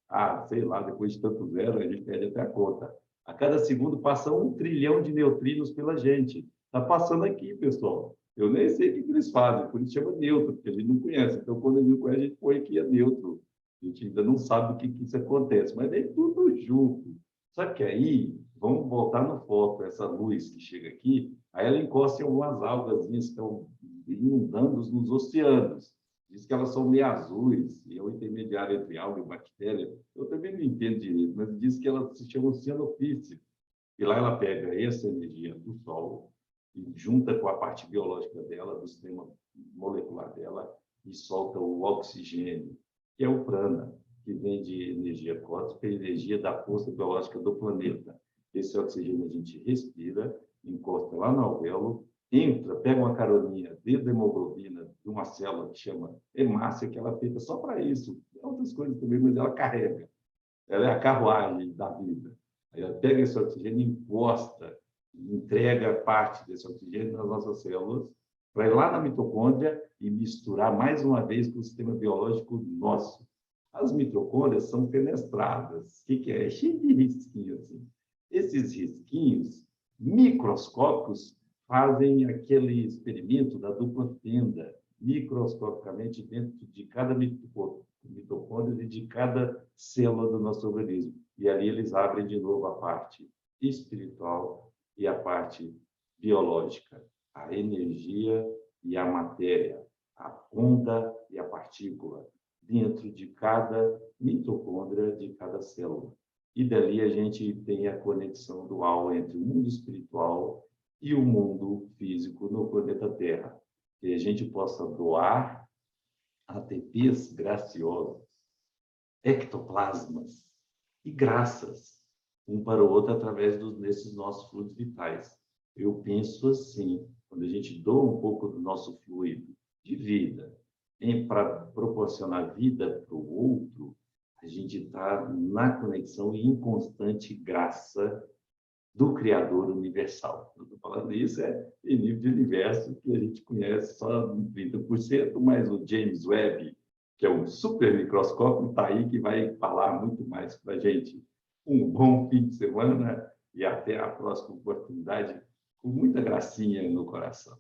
Sei lá, depois de tanto zero, a gente perde até a conta. A cada segundo passa 1 trilhão de neutrinos pela gente. Está passando aqui, pessoal. Eu nem sei o que eles fazem, por isso chama neutro, porque a gente não conhece. Então, quando a gente não conhece, a gente põe que é neutro. A gente ainda não sabe o que isso acontece, mas vem tudo junto. Só que aí, vamos voltar no foco, essa luz que chega aqui, aí ela encosta em algumas algas que estão inundando nos oceanos. Diz que elas são meio azuis, e é o intermediário entre alga e bactéria. Eu também não entendo direito, mas diz que elas se chamam cianofícias. E lá ela pega essa energia do Sol e junta com a parte biológica dela, do sistema molecular dela, e solta o oxigênio, que é o prana, que vem de energia cósmica e energia da força biológica do planeta. Esse oxigênio a gente respira, encosta lá no alvéolo, entra, pega uma caroninha dentro da hemoglobina de uma célula que chama hemácia, que ela é feita só para isso. Outras coisas também, mas ela carrega. Ela é a carruagem da vida. Aí ela pega esse oxigênio, encosta, entrega parte desse oxigênio nas nossas células, para ir lá na mitocôndria e misturar mais uma vez com o sistema biológico nosso. As mitocôndrias são fenestradas. O que é? É cheio de risquinhos. Assim. Esses risquinhos microscópicos fazem aquele experimento da dupla fenda, microscopicamente dentro de cada mitocôndria e de cada célula do nosso organismo. E ali eles abrem de novo a parte espiritual e a parte biológica, a energia e a matéria, a onda e a partícula, dentro de cada mitocôndria, de cada célula. E dali a gente tem a conexão dual entre o mundo espiritual e o mundo físico no planeta Terra. Que a gente possa doar ATPs graciosos, ectoplasmas e graças, um para o outro através desses nossos fluidos vitais. Eu penso assim, quando a gente doa um pouco do nosso fluido de vida para proporcionar vida para o outro, a gente está na conexão e em constante graça do Criador universal. Eu estou falando isso em nível de universo, que a gente conhece só 30%, mas o James Webb, que é um super microscópio, está aí, que vai falar muito mais para a gente. Um bom fim de semana e até a próxima oportunidade, com muita gracinha no coração.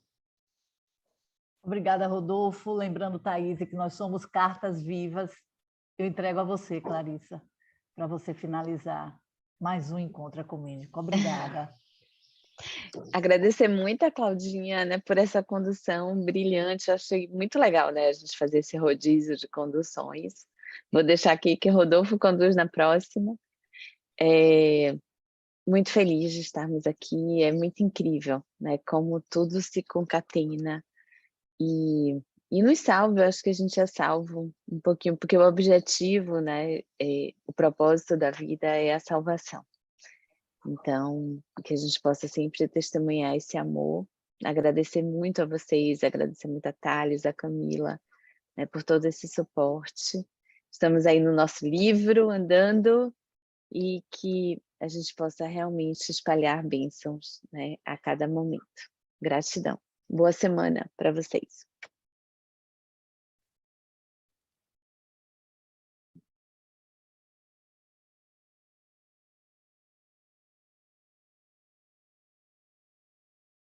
Obrigada, Rodolfo. Lembrando, Thaís, que nós somos cartas vivas. Eu entrego a você, Clarissa, para você finalizar mais um Encontro Ecumênico. Obrigada. Agradecer muito a Claudinha, né, por essa condução brilhante. Eu achei muito legal, né, a gente fazer esse rodízio de conduções. Vou deixar aqui que Rodolfo conduz na próxima. Muito feliz de estarmos aqui. É muito incrível, né, como tudo se concatena e nos salva. Eu acho que a gente é salvo um pouquinho, porque o objetivo, né, o propósito da vida é a salvação. Então, que a gente possa sempre testemunhar esse amor, agradecer muito a vocês, agradecer muito a Thales, a Camila, né, por todo esse suporte. Estamos aí no nosso livro, andando, e que a gente possa realmente espalhar bênçãos, né, a cada momento. Gratidão. Boa semana para vocês.